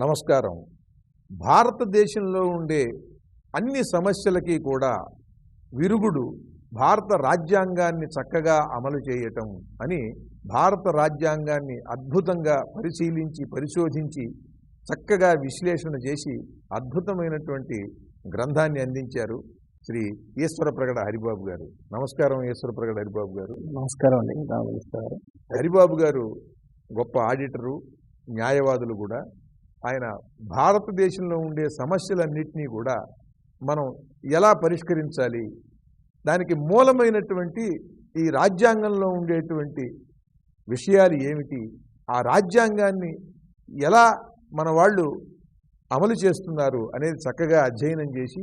నమస్కారం. భారతదేశంలో ఉండే అన్ని సమస్యలకి కూడా విరుగుడు భారత రాజ్యాంగాన్ని చక్కగా అమలు చేయటం అని భారత రాజ్యాంగాన్ని అద్భుతంగా పరిశోధించి చక్కగా విశ్లేషణ చేసి అద్భుతమైనటువంటి గ్రంథాన్ని అందించారు శ్రీ ఈశ్వర ప్రగడ హరిబాబు గారు. నమస్కారం ఈశ్వర ప్రగడ హరిబాబు గారు. నమస్కారం అండి. నమస్కారం. హరిబాబు గారు గొప్ప ఆడిటరు, న్యాయవాదులు కూడా. ఆయన భారతదేశంలో ఉండే సమస్యలన్నింటినీ కూడా మనం ఎలా పరిష్కరించాలి, దానికి మూలమైనటువంటి ఈ రాజ్యాంగంలో ఉండేటువంటి విషయాలు ఏమిటి, ఆ రాజ్యాంగాన్ని ఎలా మన వాళ్ళు అమలు చేస్తున్నారు అనేది చక్కగా అధ్యయనం చేసి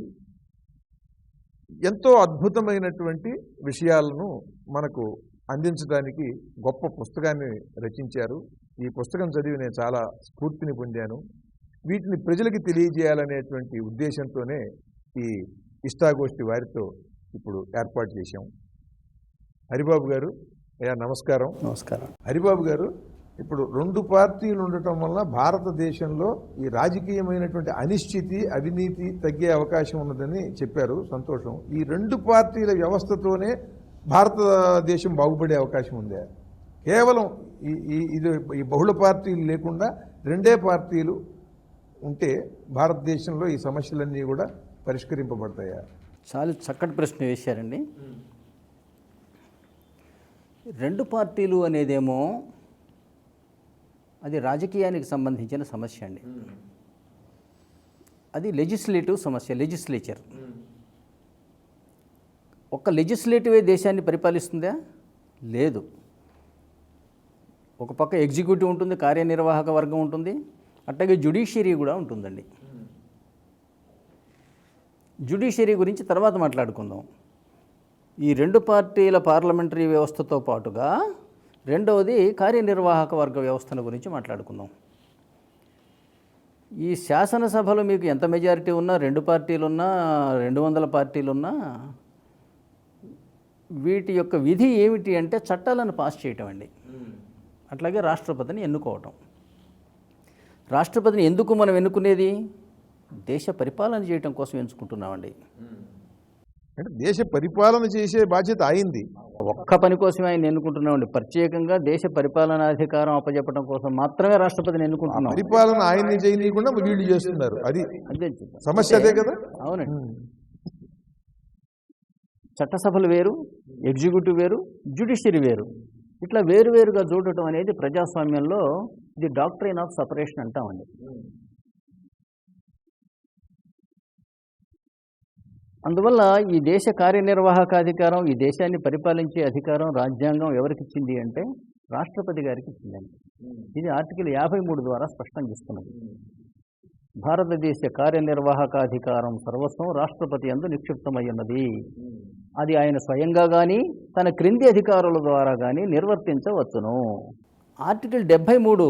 ఎంతో అద్భుతమైనటువంటి విషయాలను మనకు అందించడానికి గొప్ప పుస్తకాన్ని రచించారు. ఈ పుస్తకం చదివి నేను చాలా స్ఫూర్తిని పొందాను. వీటిని ప్రజలకి తెలియజేయాలనేటువంటి ఉద్దేశంతోనే ఈ ఇష్టాగోష్ఠి వారితో ఇప్పుడు ఏర్పాటు చేశాం. హరిబాబు గారు, నమస్కారం. నమస్కారం. హరిబాబు గారు, ఇప్పుడు రెండు పార్టీలు ఉండటం వల్ల భారతదేశంలో ఈ రాజకీయమైనటువంటి అనిశ్చితి, అవినీతి తగ్గే అవకాశం ఉన్నదని చెప్పారు. సంతోషం. ఈ రెండు పార్టీల వ్యవస్థతోనే భారతదేశం బాగుపడే అవకాశం ఉందా? కేవలం ఈ బహుళ పార్టీలు లేకుండా రెండే పార్టీలు ఉంటే భారతదేశంలో ఈ సమస్యలన్నీ కూడా పరిష్కరింపబడతాయా? చాలా చక్కటి ప్రశ్న వేశారండి. రెండు పార్టీలు అనేదేమో అది రాజకీయానికి సంబంధించిన సమస్య అండి. అది లెజిస్లేటివ్ సమస్య, లెజిస్లేచర్. ఒక్క లెజిస్లేటివే దేశాన్ని పరిపాలిస్తుందా? లేదు. ఒక పక్క ఎగ్జిక్యూటివ్ ఉంటుంది, కార్యనిర్వాహక వర్గం ఉంటుంది, అట్లాగే జ్యుడిషియరీ కూడా ఉంటుందండి. జ్యుడిషియరీ గురించి తర్వాత మాట్లాడుకుందాం. ఈ రెండు పార్టీల పార్లమెంటరీ వ్యవస్థతో పాటుగా రెండవది కార్యనిర్వాహక వర్గ వ్యవస్థల గురించి మాట్లాడుకుందాం. ఈ శాసనసభలో మీకు ఎంత మెజారిటీ ఉన్నా, రెండు పార్టీలున్నా, 200 పార్టీలున్నా, వీటి యొక్క విధి ఏమిటి అంటే చట్టాలను పాస్ చేయటం అండి. అట్లాగే రాష్ట్రపతిని ఎన్నుకోవటం. రాష్ట్రపతిని ఎందుకు మనం ఎన్నుకునేది? దేశ పరిపాలన చేయటం కోసం ఎంచుకుంటున్నామండి. అంటే దేశ పరిపాలన చేసే బాధ్యత అయింది. ఒక్క పని కోసమే ఆయన ఎన్నుకుంటున్నామండి. ప్రత్యేకంగా దేశ పరిపాలనాధికారం అప్పచెప్పడం కోసం మాత్రమే రాష్ట్రపతిని ఎన్నుకుంటున్నాం. పరిపాలన ఆయన్ని చేయకుండా వీళ్ళు చేస్తున్నారు. అది అదే సమస్య. అదే కదా. అవునండి. చట్టసభలు వేరు, ఎగ్జిక్యూటివ్ వేరు, జ్యుడిషియరీ వేరు. ఇట్లా వేరువేరుగా చూడటం అనేది ప్రజాస్వామ్యంలో ది డాక్ట్రైన్ ఆఫ్ సపరేషన్ అంటామండి. అందువల్ల ఈ దేశ కార్యనిర్వాహక అధికారం, ఈ దేశాన్ని పరిపాలించే అధికారం రాజ్యాంగం ఎవరికి ఇచ్చింది అంటే రాష్ట్రపతి గారికి ఇచ్చిందండి. ఇది ఆర్టికల్ 53 ద్వారా స్పష్టం చేస్తున్నది. భారతదేశ కార్యనిర్వాహక అధికారం సర్వస్వం రాష్ట్రపతి యందు నిక్షిప్తమై ఉన్నది. అది ఆయన స్వయంగా కానీ తన క్రింది అధికారుల ద్వారా కానీ నిర్వర్తించవచ్చును. ఆర్టికల్ 73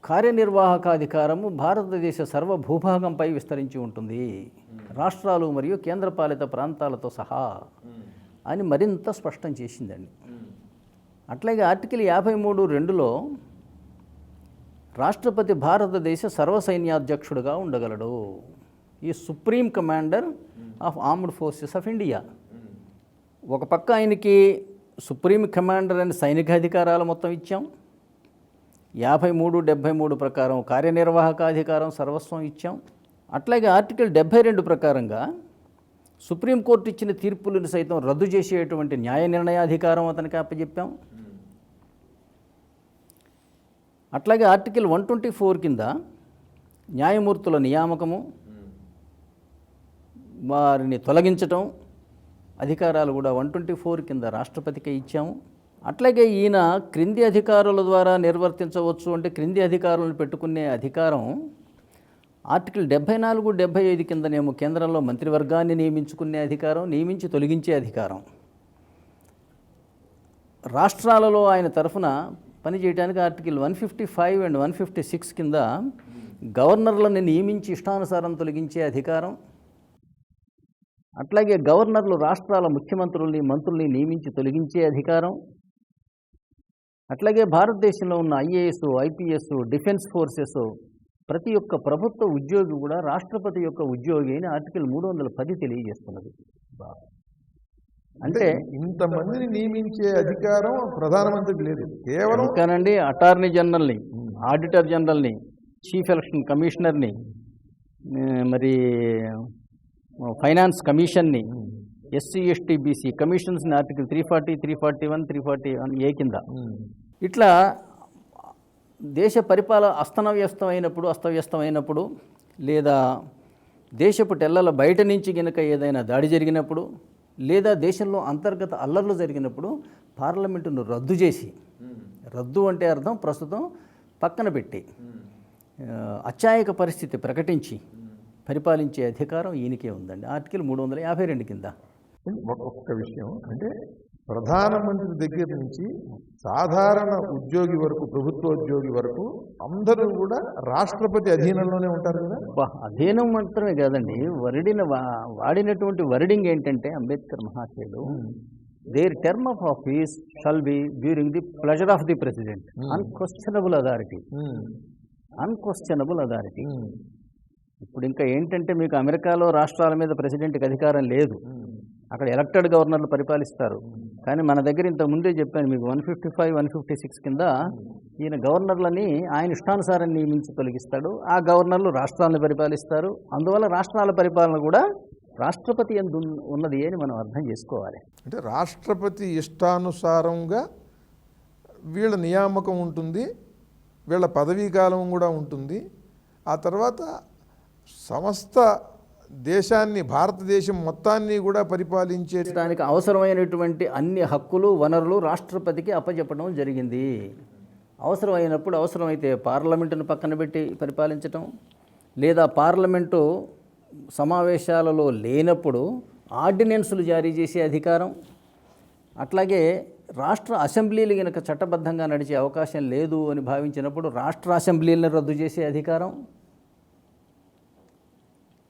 కార్యనిర్వాహకాధికారము భారతదేశ సర్వ భూభాగంపై విస్తరించి ఉంటుంది, రాష్ట్రాలు మరియు కేంద్రపాలిత ప్రాంతాలతో సహా అని మరింత స్పష్టం చేసిందండి. అట్లాగే ఆర్టికల్ 53(2)లో రాష్ట్రపతి భారతదేశ సర్వసైన్యాధ్యక్షుడుగా ఉండగలడు. ఈ supreme commander of armed forces of India. ఒక పక్క ఆయనకి సుప్రీం కమాండర్ అని సైనిక అధికారాలు మొత్తం ఇచ్చాం. 53, 73 ప్రకారం కార్యనిర్వాహక అధికారం సర్వస్వం ఇచ్చాం. అట్లాగే ఆర్టికల్ 72 ప్రకారంగా సుప్రీంకోర్టు ఇచ్చిన తీర్పులను సైతం రద్దు చేసేటువంటి న్యాయ నిర్ణయాధికారం అతనికి అప్పచెప్పాం. అట్లాగే ఆర్టికల్ 124 కింద న్యాయమూర్తుల నియామకము, వారిని తొలగించటం అధికారాలు కూడా 124 కింద రాష్ట్రపతికి ఇచ్చాము. అట్లాగే ఈయన క్రింది అధికారుల ద్వారా నిర్వర్తించవచ్చు అంటే క్రింది అధికారులను పెట్టుకునే అధికారం ఆర్టికల్ 74, 75 కిందనేమో కేంద్రంలో మంత్రివర్గాన్ని నియమించుకునే అధికారం, నియమించి తొలగించే అధికారం. రాష్ట్రాలలో ఆయన తరఫున పనిచేయడానికి ఆర్టికల్ 155 అండ్ 156 కింద గవర్నర్లను నియమించి ఇష్టానుసారం తొలగించే అధికారం. అట్లాగే గవర్నర్లు రాష్ట్రాల ముఖ్యమంత్రుల్ని, మంత్రుల్ని నియమించి తొలగించే అధికారం. అట్లాగే భారతదేశంలో ఉన్న ఐఏఎస్, ఐపీఎస్, డిఫెన్స్ ఫోర్సెస్ ప్రతి ఒక్క ప్రభుత్వ ఉద్యోగి కూడా రాష్ట్రపతి యొక్క ఉద్యోగి అని ఆర్టికల్ 310 తెలియజేస్తున్నది. అంటే ఇంతమందిని నియమించే అధికారం ప్రధానమంత్రికి లేదు. కేవలం ఇంకానండి అటార్నీ జనరల్ని, ఆడిటర్ జనరల్ని, చీఫ్ ఎలక్షన్ కమిషనర్ని, మరి ఫైనాన్స్ కమిషన్ని, ఎస్సీ ఎస్టీ బీసీ కమిషన్స్ని ఆర్టికల్ 340, 341, 341A కింద ఇట్లా దేశ పరిపాలన అస్తవ్యస్తమైనప్పుడు లేదా దేశపు టెల్లల బయట నుంచి గనక ఏదైనా దాడి జరిగినప్పుడు లేదా దేశంలో అంతర్గత అల్లర్లు జరిగినప్పుడు పార్లమెంటును రద్దు చేసి, రద్దు అంటే అర్థం ప్రస్తుతం పక్కన పెట్టి అత్యాయక పరిస్థితి ప్రకటించి పరిపాలించే అధికారం ఈయనకే ఉందండి ఆర్టికల్ 352 కింద. ఒక్క విషయం అంటే ప్రధానమంత్రి దగ్గర నుంచి సాధారణ ఉద్యోగి వరకు, ప్రభుత్వోద్యోగి వరకు అందరూ కూడా రాష్ట్రపతి అధీనంలోనే ఉంటారు కదా. అధీనం మాత్రమే కాదండి, వాడినటువంటి వర్డింగ్ ఏంటంటే అంబేద్కర్ మహాశయుడు their term of office shall be during the pleasure of the president, unquestionable authority. Unquestionable authority. ఇప్పుడు ఇంకా ఏంటంటే మీకు అమెరికాలో రాష్ట్రాల మీద ప్రెసిడెంట్కి అధికారం లేదు, అక్కడ ఎలక్టెడ్ గవర్నర్లు పరిపాలిస్తారు. కానీ మన దగ్గర ఇంతకు ముందే చెప్పాను మీకు 155, 156 కింద ఈయన గవర్నర్లని ఆయన ఇష్టానుసారం నియమించి తొలగిస్తాడు. ఆ గవర్నర్లు రాష్ట్రాలను పరిపాలిస్తారు. అందువల్ల రాష్ట్రాల పరిపాలన కూడా రాష్ట్రపతి యందు ఉన్నది అని మనం అర్థం చేసుకోవాలి. అంటే రాష్ట్రపతి ఇష్టానుసారంగా వీళ్ళ నియామకం ఉంటుంది, వీళ్ళ పదవీ కాలం కూడా ఉంటుంది. ఆ తర్వాత సమస్త దేశాన్ని, భారతదేశం మొత్తాన్ని కూడా పరిపాలించే దానికి అవసరమైనటువంటి అన్ని హక్కులు, వనరులు రాష్ట్రపతికి అప్పచెప్పడం జరిగింది. అవసరమైనప్పుడు, అవసరమైతే పార్లమెంటును పక్కన పెట్టి పరిపాలించటం, లేదా పార్లమెంటు సమావేశాలలో లేనప్పుడు ఆర్డినెన్సులు జారీ చేసే అధికారం, అట్లాగే రాష్ట్ర అసెంబ్లీలు కనుక చట్టబద్ధంగా నడిచే అవకాశం లేదు అని భావించినప్పుడు రాష్ట్ర అసెంబ్లీలను రద్దు చేసే అధికారం,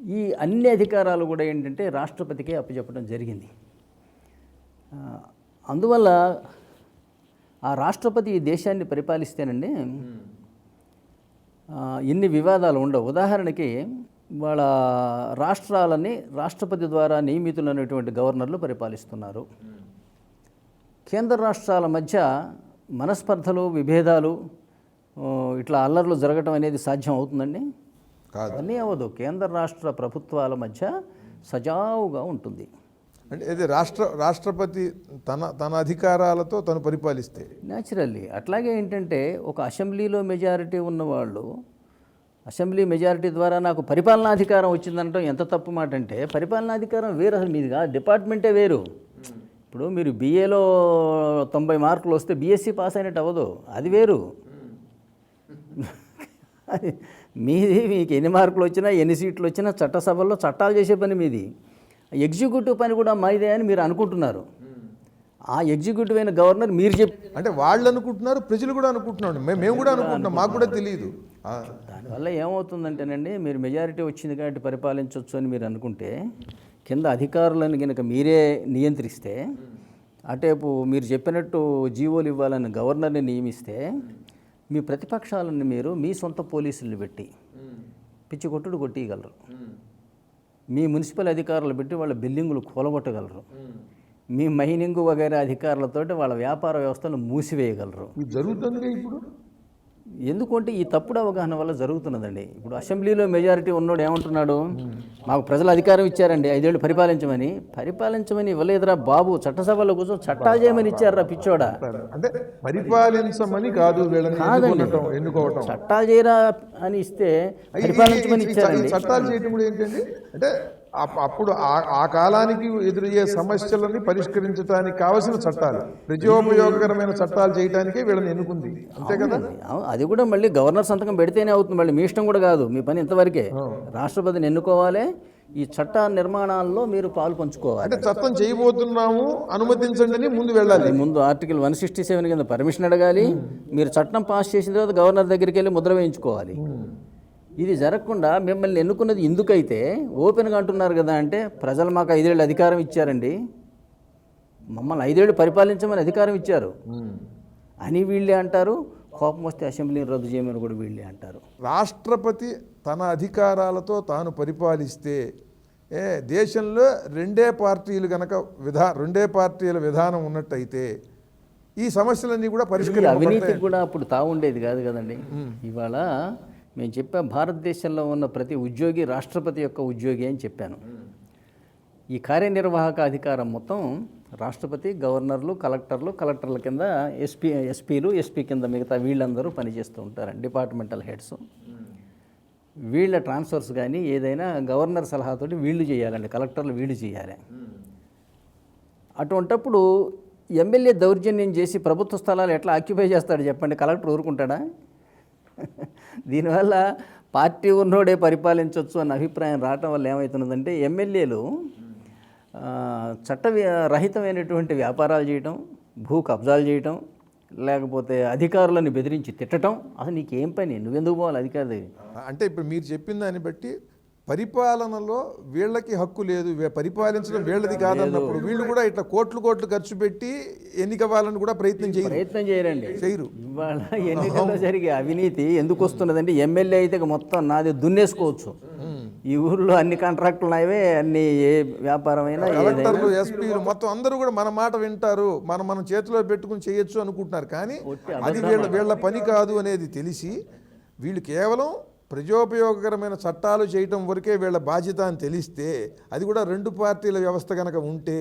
ఈ అన్ని అధికారాలు కూడా ఏంటంటే రాష్ట్రపతికే అప్పచెప్పడం జరిగింది. అందువల్ల ఆ రాష్ట్రపతి ఈ దేశాన్ని పరిపాలిస్తేనండి ఇన్ని వివాదాలు ఉండవు. ఉదాహరణకి వాళ్ళ రాష్ట్రాలని రాష్ట్రపతి ద్వారా నియమితులైనటువంటి గవర్నర్లు పరిపాలిస్తున్నారు. కేంద్ర రాష్ట్రాల మధ్య మనస్పర్ధలు, విభేదాలు, ఇట్లా అల్లర్లు జరగటం అనేది సాధ్యం అవుతుందండి? అన్నీ అవ్వదు. కేంద్ర రాష్ట్ర ప్రభుత్వాల మధ్య సజావుగా ఉంటుంది. అంటే ఇది రాష్ట్రపతి తన అధికారాలతో తను పరిపాలిస్తే న్యాచురల్లీ. అట్లాగే ఏంటంటే ఒక అసెంబ్లీలో మెజారిటీ ఉన్నవాళ్ళు అసెంబ్లీ మెజారిటీ ద్వారా నాకు పరిపాలనాధికారం వచ్చిందనటం ఎంత తప్పు మాట అంటే, పరిపాలనాధికారం వేరు, అసలు మీదిగా డిపార్ట్మెంటే వేరు. ఇప్పుడు మీరు BAలో 90 మార్కులు వస్తే BSc పాస్ అయినట్టు అవ్వదు, అది వేరు. మీది మీకు ఎన్ని మార్కులు వచ్చినా, ఎన్ని సీట్లు వచ్చినా చట్టసభల్లో చట్టాలు చేసే పని మీది. ఎగ్జిక్యూటివ్ పని కూడా మాదే అని మీరు అనుకుంటున్నారు. ఆ ఎగ్జిక్యూటివ్ అయిన గవర్నర్ మీరు అంటే వాళ్ళు అనుకుంటున్నారు, ప్రజలు కూడా అనుకుంటున్నారు, మేము కూడా అనుకుంటున్నాం, మాకు కూడా తెలియదు. దానివల్ల ఏమవుతుందంటేనండి, మీరు మెజారిటీ వచ్చింది కాబట్టి పరిపాలించవచ్చు అని మీరు అనుకుంటే, కింద అధికారులను కనుక మీరే నియంత్రిస్తే, అటేపు మీరు చెప్పినట్టు జీవోలు ఇవ్వాలని గవర్నర్ని నియమిస్తే, మీ ప్రతిపక్షాలను మీరు మీ సొంత పోలీసులు పెట్టి పిచ్చి కొట్టుడు కొట్టియగలరు. మీ మున్సిపల్ అధికారులు పెట్టి వాళ్ళ బిల్డింగులు కూలగొట్టగలరు. మీ మైనింగ్ వగైరా అధికారులతోటి వాళ్ళ వ్యాపార వ్యవస్థను మూసివేయగలరు. ఇది జరుగుతుంది ఇప్పుడు. ఎందుకంటే ఈ తప్పుడు అవగాహన వల్ల జరుగుతున్నదండి. ఇప్పుడు అసెంబ్లీలో మెజారిటీ ఉన్నోడు ఏమంటున్నాడు, మాకు ప్రజలు అధికారం ఇచ్చారండి 5 ఏళ్ళు పరిపాలించమని ఇవ్వలేదురా బాబు, చట్టసభలో కూర్చొని చట్టాలు చేయమని ఇచ్చారా పిచ్చోడా. అంటే పరిపాలించమని కాదు, కాదండి, చట్టాలు చేయరా అని ఇస్తే పరిపాలించమని ఇచ్చారండి. చట్టాలు చేయడం కూడా ఏంటండి అంటే అప్పుడు ఆ కాలానికి ఎదురయ్యే సమస్యలని పరిష్కరించడానికి కావలసిన చట్టాలు, ప్రజోపయోగకరమైన చట్టాలు చేయడానికే వీళ్ళని ఎన్నుకుంది, అంతే కదా. అది కూడా మళ్ళీ గవర్నర్ సంతకం పెడితేనే అవుతుంది, మళ్ళీ మీ ఇష్టం కూడా కాదు, మీ పని ఇంతవరకే. రాష్ట్రపతిని ఎన్నుకోవాలి, ఈ చట్ట నిర్మాణాల్లో మీరు పాలు పంచుకోవాలి. అంటే చట్టం చేయబోతున్నాము అనుమతించండి అని ముందు వెళ్ళాలి. ముందు ఆర్టికల్ 167 కింద పర్మిషన్ అడగాలి. మీరు చట్టం పాస్ చేసిన తర్వాత గవర్నర్ దగ్గరికి వెళ్ళి ముద్ర వేయించుకోవాలి. ఇది జరగకుండా మిమ్మల్ని ఎన్నుకున్నది ఎందుకైతే ఓపెన్గా అంటున్నారు కదా అంటే, ప్రజలు మాకు 5 ఏళ్ళు అధికారం ఇచ్చారండి, మమ్మల్ని 5 ఏళ్ళు పరిపాలించమని అధికారం ఇచ్చారు, అని వీళ్ళే అంటారు, కోపం వస్తే అసెంబ్లీని రద్దు చేయమని కూడా వీళ్ళే అంటారు. రాష్ట్రపతి తన అధికారాలతో తాను పరిపాలిస్తే దేశంలో రెండే పార్టీల విధానం ఉన్నట్టయితే ఈ సమస్యలన్నీ కూడా అవినీతికి కూడా అప్పుడు తావుండేది కాదు కదండి. ఇవాళ మేము చెప్పా, భారతదేశంలో ఉన్న ప్రతి ఉద్యోగి రాష్ట్రపతి యొక్క ఉద్యోగి అని చెప్పాను. ఈ కార్యనిర్వాహక అధికారం మొత్తం రాష్ట్రపతి, గవర్నర్లు, కలెక్టర్ల కింద ఎస్పీలు, ఎస్పీ కింద మిగతా వీళ్ళందరూ పనిచేస్తూ ఉంటారండి, డిపార్ట్మెంటల్ హెడ్స్. వీళ్ళ ట్రాన్స్ఫర్స్ కానీ ఏదైనా గవర్నర్ సలహాతోటి వీళ్ళు చేయాలండి, కలెక్టర్లు వీళ్ళు చేయాలి. అటువంటప్పుడు ఎమ్మెల్యే దౌర్జన్యం చేసి ప్రభుత్వ స్థలాలు ఎట్లా ఆక్యుపై చేస్తాడు చెప్పండి, కలెక్టర్ ఊరుకుంటాడా? దీనివల్ల పార్టీ ఉన్నోడే పరిపాలించవచ్చు అన్న అభిప్రాయం రావటం వల్ల ఏమవుతున్నదంటే ఎమ్మెల్యేలు చట్టరహితమైనటువంటి వ్యాపారాలు చేయటం, భూ కబ్జాలు చేయటం, లేకపోతే అధికారులను బెదిరించి తిట్టడం. అసలు నీకేం పని, నువ్వెందుకు పోవాలి అధికారి? అంటే ఇప్పుడు మీరు చెప్పిన దాన్ని బట్టి పరిపాలనలో వీళ్ళకి హక్కు లేదు, పరిపాలించడం వీళ్ళది కాదన్నప్పుడు వీళ్ళు కూడా ఇట్లా కోట్లు ఖర్చు పెట్టి ఎన్నికవ్వాలని కూడా ప్రయత్నం చేయరండి. ఇవాళ ఎన్నికల్లో జరిగే అవినీతి ఎందుకు వస్తున్నదంటే ఎమ్మెల్యే అయితే మొత్తం నాది దున్నేసుకోవచ్చు, ఈ ఊర్లో అన్ని కాంట్రాక్టులు నావే, అన్ని ఏ వ్యాపారమైనా, కలెక్టర్లు, ఎస్పీలు మొత్తం అందరూ కూడా మన మాట వింటారు, మనం చేతిలో పెట్టుకుని చేయొచ్చు అనుకుంటున్నారు. కానీ అది వీళ్ళ పని కాదు అనేది తెలిసి వీళ్ళు కేవలం ప్రజోపయోగకరమైన చట్టాలు చేయటం వరకే వీళ్ళ బాధ్యత అని తెలిస్తే, అది కూడా రెండు పార్టీల వ్యవస్థ కనుక ఉంటే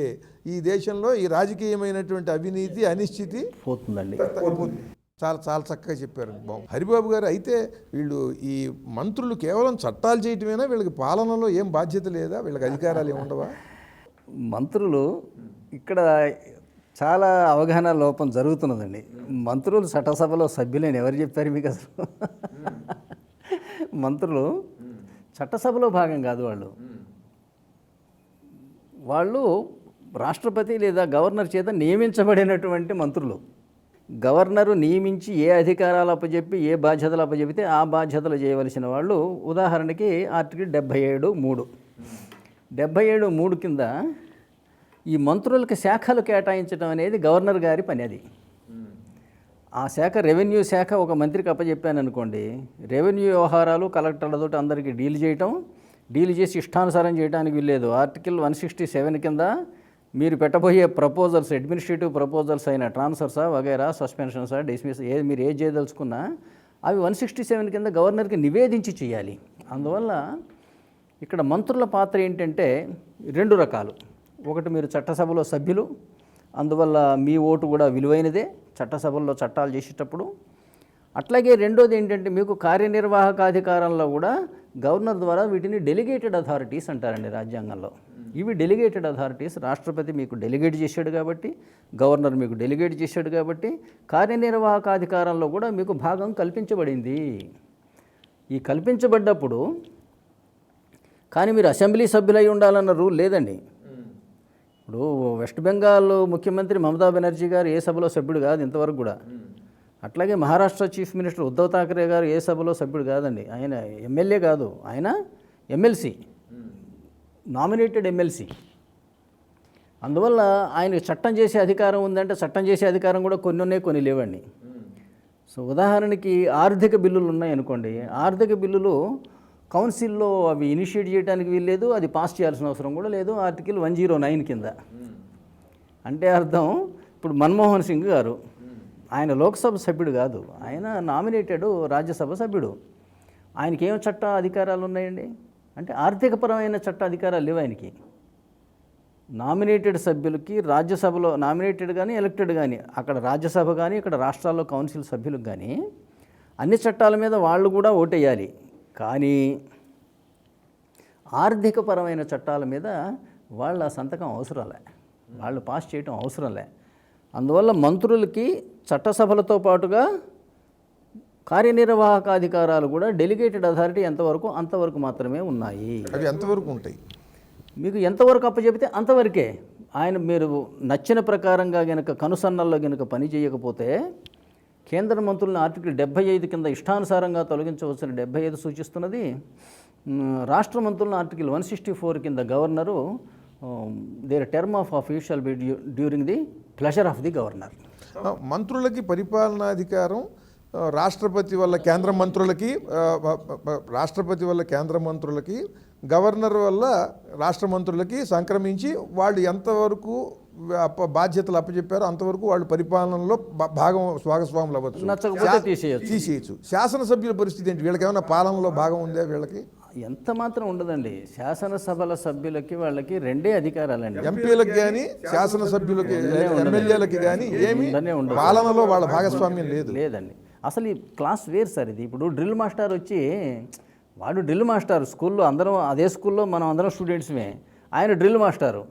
ఈ దేశంలో ఈ రాజకీయమైనటువంటి అవినీతి, అనిశ్చితి పోతుందండి. చాలా చాలా చక్కగా చెప్పారు హరిబాబు గారు. అయితే వీళ్ళు ఈ మంత్రులు కేవలం చట్టాలు చేయటమేనా, వీళ్ళకి పాలనలో ఏం బాధ్యత లేదా, వీళ్ళకి అధికారాలు ఏముండవా? మంత్రులు ఇక్కడ చాలా అవగాహన లోపం జరుగుతున్నదండి. మంత్రులు చట్టసభలో సభ్యులని ఎవరు చెప్పారు మీకు అసలు? మంత్రులు చట్టసభలో భాగం కాదు. వాళ్ళు రాష్ట్రపతి లేదా గవర్నర్ చేత నియమించబడినటువంటి మంత్రులు. గవర్నరు నియమించి ఏ అధికారాలు అప్పచెప్పి ఏ బాధ్యతలు అప్పచెప్పితే ఆ బాధ్యతలు చేయవలసిన వాళ్ళు. ఉదాహరణకి ఆర్టికల్ 77(3) కింద ఈ మంత్రులకు శాఖలు కేటాయించడం అనేది గవర్నర్ గారి పని. అది ఆ శాఖ రెవెన్యూ శాఖ ఒక మంత్రికి అప్పచెప్పాను అనుకోండి, రెవెన్యూ వ్యవహారాలు కలెక్టర్లతో అందరికీ డీల్ చేసి ఇష్టానుసారం చేయడానికి వీల్లేదు. ఆర్టికల్ 167 కింద మీరు పెట్టబోయే ప్రపోజల్స్, అడ్మినిస్ట్రేటివ్ ప్రపోజల్స్ అయిన ట్రాన్స్ఫర్సా వగైరా, సస్పెన్షన్సా, డిస్మిస్, మీరు ఏది చేయదలుచుకున్నా అవి 167 కింద గవర్నర్కి నివేదించి చేయాలి. అందువల్ల ఇక్కడ మంత్రుల పాత్ర ఏంటంటే రెండు రకాలు. ఒకటి, మీరు చట్టసభలో సభ్యులు, అందువల్ల మీ ఓటు కూడా విలువైనదే చట్టసభల్లో చట్టాలు చేసేటప్పుడు. అట్లాగే రెండోది ఏంటంటే మీకు కార్యనిర్వాహక అధికారంలో కూడా గవర్నర్ ద్వారా వీటిని డెలిగేటెడ్ అథారిటీస్ అంటారండి రాజ్యాంగంలో. ఇవి డెలిగేటెడ్ అథారిటీస్. రాష్ట్రపతి మీకు డెలిగేట్ చేశాడు కాబట్టి, గవర్నర్ మీకు డెలిగేట్ చేశాడు కాబట్టి కార్యనిర్వాహక అధికారంలో కూడా మీకు భాగం కల్పించబడింది. ఈ కల్పించబడ్డప్పుడు కానీ మీరు అసెంబ్లీ సభ్యులై ఉండాలన్న రూల్ లేదండి. ఇప్పుడు వెస్ట్ బెంగాల్ ముఖ్యమంత్రి మమతా బెనర్జీ గారు ఏ సభలో సభ్యుడు కాదు ఇంతవరకు కూడా. అట్లాగే మహారాష్ట్ర చీఫ్ మినిస్టర్ ఉద్ధవ్ ఠాక్రే గారు ఏ సభలో సభ్యుడు కాదండి. ఆయన ఎమ్మెల్యే కాదు, ఆయన ఎమ్మెల్సీ, నామినేటెడ్ ఎమ్మెల్సీ. అందువల్ల ఆయనకు చట్టం చేసే అధికారం ఉందంటే చట్టం చేసే అధికారం కూడా కొన్ని ఉన్నాయి, కొన్ని లేవండి. సో ఉదాహరణకి ఆర్థిక బిల్లులు ఉన్నాయనుకోండి, ఆర్థిక బిల్లులు కౌన్సిల్లో అవి ఇనిషియేట్ చేయడానికి వీల్లేదు, అది పాస్ చేయాల్సిన అవసరం కూడా లేదు. ఆర్టికల్ 109 కింద అంటే అర్థం, ఇప్పుడు మన్మోహన్ సింగ్ గారు ఆయన లోక్సభ సభ్యుడు కాదు, ఆయన నామినేటెడ్ రాజ్యసభ సభ్యుడు. ఆయనకి ఏం చట్ట అధికారాలు ఉన్నాయండి అంటే ఆర్థికపరమైన చట్ట అధికారాలు లేవు ఆయనకి. నామినేటెడ్ సభ్యులకి రాజ్యసభలో నామినేటెడ్ కానీ ఎలక్టెడ్ కానీ, అక్కడ రాజ్యసభ కానీ ఇక్కడ రాష్ట్రాల్లో కౌన్సిల్ సభ్యులకు కానీ అన్ని చట్టాల మీద వాళ్ళు కూడా ఓటేయాలి. కానీ ఆర్థికపరమైన చట్టాల మీద వాళ్ళ సంతకం అవసరంలే, వాళ్ళు పాస్ చేయటం అవసరంలే. అందువల్ల మంత్రులకి చట్టసభలతో పాటుగా కార్యనిర్వాహక అధికారాలు కూడా డెలిగేటెడ్ అథారిటీ ఎంతవరకు అంతవరకు మాత్రమే ఉన్నాయి. అవి ఎంతవరకు ఉంటాయి? మీకు ఎంతవరకు అప్పచెబితే అంతవరకే. ఆయన మీరు నచ్చిన ప్రకారంగా గనక కనుసన్నల్లో గనక పని చేయకపోతే కేంద్ర మంత్రులను ఆర్టికల్ 75 కింద ఇష్టానుసారంగా తొలగించవలసిన 75 సూచిస్తున్నది. రాష్ట్ర మంత్రులను ఆర్టికల్ 164 కింద governor their term of office shall be during the pleasure of the governor. మంత్రులకి పరిపాలనాధికారం రాష్ట్రపతి వల్ల కేంద్ర మంత్రులకి, రాష్ట్రపతి వల్ల కేంద్ర మంత్రులకి, గవర్నర్ వల్ల రాష్ట్ర మంత్రులకి సంక్రమించి వాళ్ళు ఎంతవరకు బాధ్యతలు అప్పచెప్పారో అంతవరకు వాళ్ళు పరిపాలనలో భాగం భాగస్వాములు అవ్వచ్చు, నచ్చకపోతే తీసేయచ్చు. శాసనసభ్యుల పరిస్థితి ఏంటి? వీళ్ళకి ఏమైనా పాలనలో భాగం ఉందా? వీళ్ళకి ఎంత మాత్రం ఉండదండి. శాసనసభల సభ్యులకి వాళ్ళకి రెండే అధికారాలండి. ఎంపీలకు కానీ శాసనసభ్యులకి ఎమ్మెల్యేలకి కానీ ఏమి పాలనలో వాళ్ళ భాగస్వామ్యం లేదండి. అసలు ఈ క్లాస్ వేరు సార్. ఇది ఇప్పుడు డ్రిల్ మాస్టర్ వచ్చి, వాడు డ్రిల్ మాస్టర్, స్కూల్లో అందరం అదే స్కూల్లో మనం అందరం స్టూడెంట్స్మే, ఆయన డ్రిల్ మాస్టారు.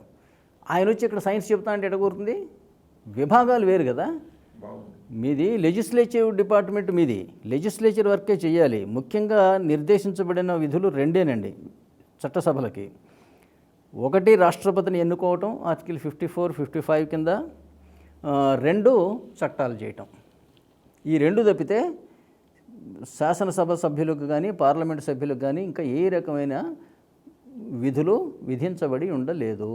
ఆయన వచ్చి ఇక్కడ సైన్స్ చెప్తా అంటే ఎడగూరుతుంది? విభాగాలు వేరు కదా. మీది లెజిస్లేటివ్ డిపార్ట్మెంట్, మీది లెజిస్లేచర్ వర్కే చేయాలి. ముఖ్యంగా నిర్దేశించబడిన విధులు రెండేనండి చట్టసభలకి. ఒకటి రాష్ట్రపతిని ఎన్నుకోవటం ఆర్టికల్ 54, 55 కింద, రెండు చట్టాలు చేయటం. ఈ రెండు తప్పితే శాసనసభ సభ్యులకు కానీ పార్లమెంట్ సభ్యులకు కానీ ఇంకా ఏ రకమైన విధులు విధించబడి ఉండలేదు.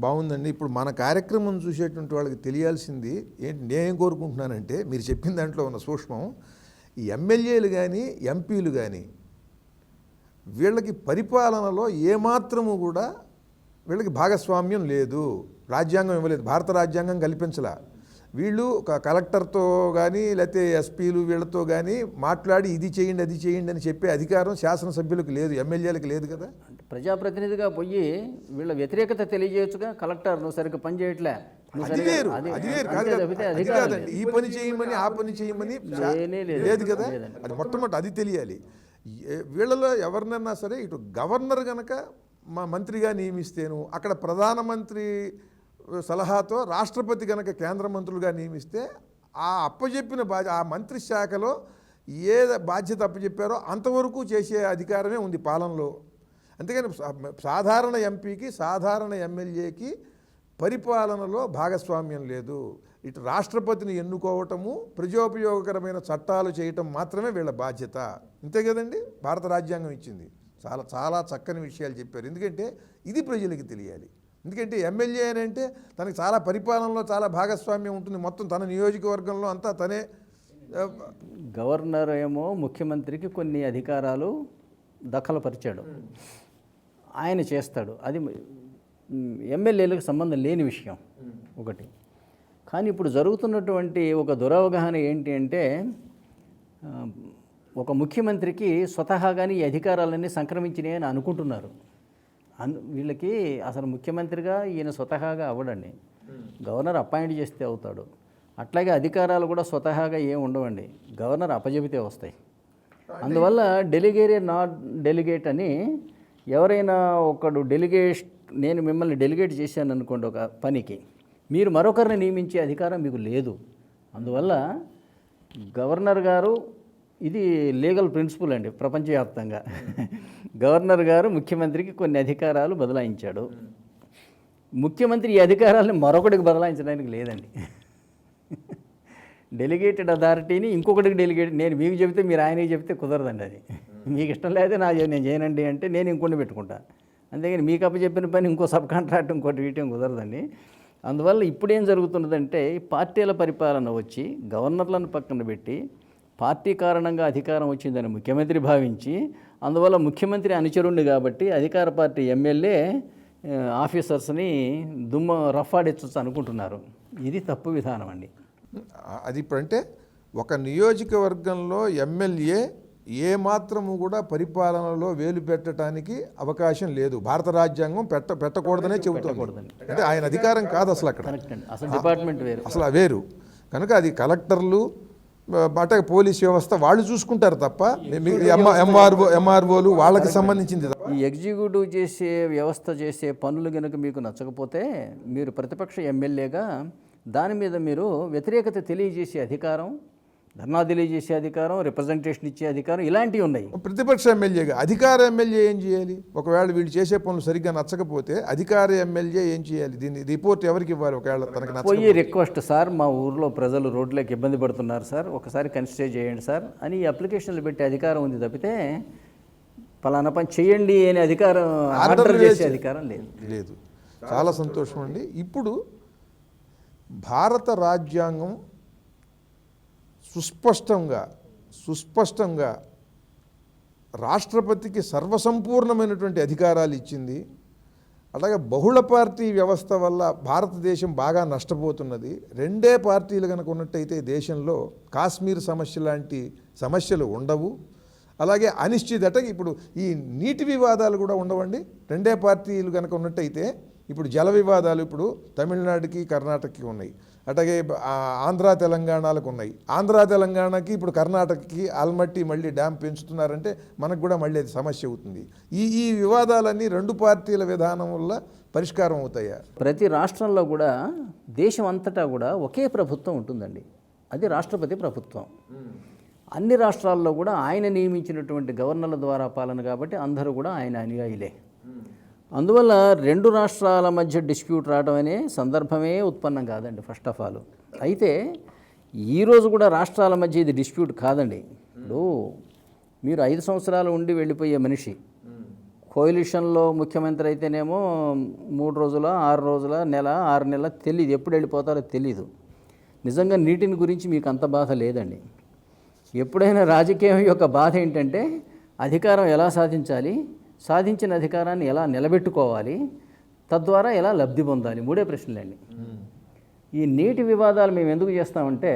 బాగుందండి. ఇప్పుడు మన కార్యక్రమం చూసేటువంటి వాళ్ళకి తెలియాల్సింది ఏంటి, నేనేం కోరుకుంటున్నానంటే మీరు చెప్పిన దాంట్లో ఉన్న సూక్ష్మం, ఈ ఎమ్మెల్యేలు కానీ ఎంపీలు కానీ వీళ్ళకి పరిపాలనలో ఏమాత్రము కూడా వీళ్ళకి భాగస్వామ్యం లేదు. రాజ్యాంగం ఇవ్వలేదు, భారత రాజ్యాంగం కల్పించలా. వీళ్ళు కలెక్టర్తో కానీ లేకపోతే ఎస్పీలు వీళ్ళతో కానీ మాట్లాడి ఇది చేయండి అది చేయండి అని చెప్పే అధికారం శాసనసభ్యులకు లేదు, ఎమ్మెల్యేలకు లేదు కదా. ప్రజాప్రతినిధిగా పోయి వీళ్ళ వ్యతిరేకత తెలియజేయచ్చుగా. కలెక్టర్ నువ్వు సరిగ్గా పని చేయట్లే, అది వేరు కాదండి. ఈ పని చేయమని ఆ పని చేయమని లేదు కదా. అది మొట్టమొదటి అది తెలియాలి. వీళ్ళలో ఎవరినన్నా సరే, ఇటు గవర్నర్ గనక మా మంత్రిగా నియమిస్తేను, అక్కడ ప్రధానమంత్రి సలహాతో రాష్ట్రపతి కనుక కేంద్ర మంత్రులుగా నియమిస్తే ఆ అప్పచెప్పిన ఆ మంత్రి శాఖలో ఏ బాధ్యత అప్పచెప్పారో అంతవరకు చేసే అధికారమే ఉంది పాలనలో. అంతేగాని సాధారణ ఎంపీకి సాధారణ ఎమ్మెల్యేకి పరిపాలనలో భాగస్వామ్యం లేదు. ఇటు రాష్ట్రపతిని ఎన్నుకోవటము, ప్రజోపయోగకరమైన చట్టాలు చేయటం మాత్రమే వీళ్ళ బాధ్యత. అంతే కదండి భారత రాజ్యాంగం ఇచ్చింది. చాలా చాలా చక్కని విషయాలు చెప్పారు. ఎందుకంటే ఇది ప్రజలకి తెలియాలి. ఎందుకంటే ఎమ్మెల్యే అని అంటే తనకి చాలా పరిపాలనలో చాలా భాగస్వామ్యం ఉంటుంది, మొత్తం తన నియోజకవర్గంలో అంతా తనే. గవర్నర్ ఏమో ముఖ్యమంత్రికి కొన్ని అధికారాలు దఖలుపరిచాడు, ఆయన చేస్తాడు. అది ఎమ్మెల్యేలకు సంబంధం లేని విషయం ఒకటి. కానీ ఇప్పుడు జరుగుతున్నటువంటి ఒక దురవగాహన ఏంటి అంటే, ఒక ముఖ్యమంత్రికి స్వతహాగాని ఈ అధికారాలన్నీ సంక్రమించినాయి అని అనుకుంటున్నారు. వీళ్ళకి అసలు ముఖ్యమంత్రిగా ఈయన స్వతహాగా అవ్వడండి, గవర్నర్ అపాయింట్ చేస్తే అవుతాడు. అట్లాగే అధికారాలు కూడా స్వతహాగా ఏమి ఉండవండి, గవర్నర్ అప్పచెబితే వస్తాయి. అందువల్ల నాట్ డెలిగేట్ అని ఎవరైనా ఒకడు నేను మిమ్మల్ని డెలిగేట్ చేశాను అనుకోండి ఒక పనికి, మీరు మరొకరిని నియమించే అధికారం మీకు లేదు. అందువల్ల గవర్నర్ గారు, ఇది లీగల్ ప్రిన్సిపల్ అండి ప్రపంచవ్యాప్తంగా, గవర్నర్ గారు ముఖ్యమంత్రికి కొన్ని అధికారాలు బదలాయించాడు. ముఖ్యమంత్రి ఈ అధికారాలను మరొకటికి బదలాయించడానికి లేదండి. డెలిగేటెడ్ అథారిటీని ఇంకొకటికి నేను మీకు చెబితే మీరు ఆయనకి చెబితే కుదరదండి. అది మీకు ఇష్టం లేదే నేను చేయనండి అంటే నేను ఇంకొన్ని పెట్టుకుంటా. అంతేగాని మీకు అప్పచెప్పిన పని ఇంకో సబ్ కాంట్రాక్ట్ ఇంకోటి వీటిని కుదరదండి. అందువల్ల ఇప్పుడేం జరుగుతున్నదంటే, పార్టీల పరిపాలన వచ్చి గవర్నర్లను పక్కన పెట్టి పార్టీ కారణంగా అధికారం వచ్చిందని ముఖ్యమంత్రి భావించి, అందువల్ల ముఖ్యమంత్రి అనుచరుణ్ణి కాబట్టి అధికార పార్టీ ఎమ్మెల్యే ఆఫీసర్స్ని రఫాడెచ్చు అనుకుంటున్నారు. ఇది తప్పు విధానం అండి. అది ఇప్పుడంటే ఒక నియోజకవర్గంలో ఎమ్మెల్యే ఏమాత్రము కూడా పరిపాలనలో వేలు పెట్టడానికి అవకాశం లేదు. భారత రాజ్యాంగం పెట్టకూడదనే చెబుతుంది. అంటే ఆయన అధికారం కాదు అసలు అక్కడ, అసలు డిపార్ట్మెంట్ వేరు, అసలు వేరు. కనుక అది కలెక్టర్లు బట్ పోలీస్ వ్యవస్థ వాళ్ళు చూసుకుంటారు తప్ప ఎంఆర్ఓలు వాళ్ళకి సంబంధించింది. ఈ ఎగ్జిక్యూటివ్ చేసే వ్యవస్థ చేసే పనులు కనుక మీకు నచ్చకపోతే, మీరు ప్రతిపక్ష ఎమ్మెల్యేగా దాని మీద మీరు వ్యతిరేకత తెలియజేసే అధికారం, ధర్నా తెలియజేసే అధికారం, రిప్రజెంటేషన్ ఇచ్చే అధికారం, ఇలాంటివి ఉన్నాయి. ప్రతిపక్ష ఎమ్మెల్యేగా అధికార ఎమ్మెల్యే ఏం చేయాలి? ఒకవేళ వీళ్ళు చేసే పనులు సరిగ్గా నచ్చకపోతే అధికార ఎమ్మెల్యే ఏం చేయాలి? దీన్ని రిపోర్ట్ ఎవరికి ఇవ్వాలి? ఒకవేళ తనకు పోయి రిక్వెస్ట్, సార్ మా ఊర్లో ప్రజలు రోడ్లకు ఇబ్బంది పడుతున్నారు సార్, ఒకసారి కన్సిడర్ చేయండి సార్ అని అప్లికేషన్లు పెట్టే అధికారం ఉంది తప్పితే పలానా పని చేయండి అనే అధికారం, ఆర్డర్ చేసే అధికారం లేదు. చాలా సంతోషం అండి. ఇప్పుడు భారత రాజ్యాంగం సుస్పష్టంగా రాష్ట్రపతికి సర్వసంపూర్ణమైనటువంటి అధికారాలు ఇచ్చింది. అలాగే బహుళ పార్టీ వ్యవస్థ వల్ల భారతదేశం బాగా నష్టపోతున్నది. రెండే పార్టీలు కనుక ఉన్నట్టయితే దేశంలో కాశ్మీర్ సమస్య లాంటి సమస్యలు ఉండవు. అలాగే అనిశ్చితత, ఇప్పుడు ఈ నీటి వివాదాలు కూడా ఉండవండి. రెండే పార్టీలు కనుక ఉన్నట్టయితే ఇప్పుడు జల వివాదాలు ఇప్పుడు తమిళనాడుకి కర్ణాటకకి ఉన్నాయి, అట్లాగే ఆంధ్ర తెలంగాణలకు ఉన్నాయి. ఆంధ్ర తెలంగాణకి ఇప్పుడు కర్ణాటకకి ఆల్మట్టి మళ్ళీ డ్యామ్ పెంచుతున్నారంటే మనకు కూడా మళ్ళీ అది సమస్య అవుతుంది. ఈ వివాదాలన్నీ రెండు పార్టీల విధానం వల్ల పరిష్కారం అవుతాయా? ప్రతి రాష్ట్రంలో కూడా దేశం అంతటా కూడా ఒకే ప్రభుత్వం ఉంటుందండి, అది రాష్ట్రపతి ప్రభుత్వం. అన్ని రాష్ట్రాల్లో కూడా ఆయన నియమించినటువంటి గవర్నర్ల ద్వారా పాలన కాబట్టి అందరూ కూడా ఆయన అనుయాయులే. అందువల్ల రెండు రాష్ట్రాల మధ్య డిస్ప్యూట్ రావడం అనే సందర్భమే ఉత్పన్నం కాదండి ఫస్ట్ ఆఫ్ ఆల్. అయితే ఈరోజు కూడా రాష్ట్రాల మధ్య ఇది డిస్ప్యూట్ కాదండి. ఇప్పుడు మీరు 5 సంవత్సరాలు ఉండి వెళ్ళిపోయే మనిషి కోalitionలో ముఖ్యమంత్రి అయితేనేమో 3 రోజుల 6 రోజుల నెల 6 నెలల తెలియదు, ఎప్పుడు వెళ్ళిపోతారో తెలీదు. నిజంగా నీటిని గురించి మీకు అంత బాధ లేదండి. ఎప్పుడైనా రాజకీయం యొక్క బాధ ఏంటంటే అధికారం ఎలా సాధించాలి, సాధించిన అధికారాన్ని ఎలా నిలబెట్టుకోవాలి, తద్వారా ఎలా లబ్ధి పొందాలి, 3 ప్రశ్నలండి. ఈ నీటి వివాదాలు మేము ఎందుకు చేస్తామంటే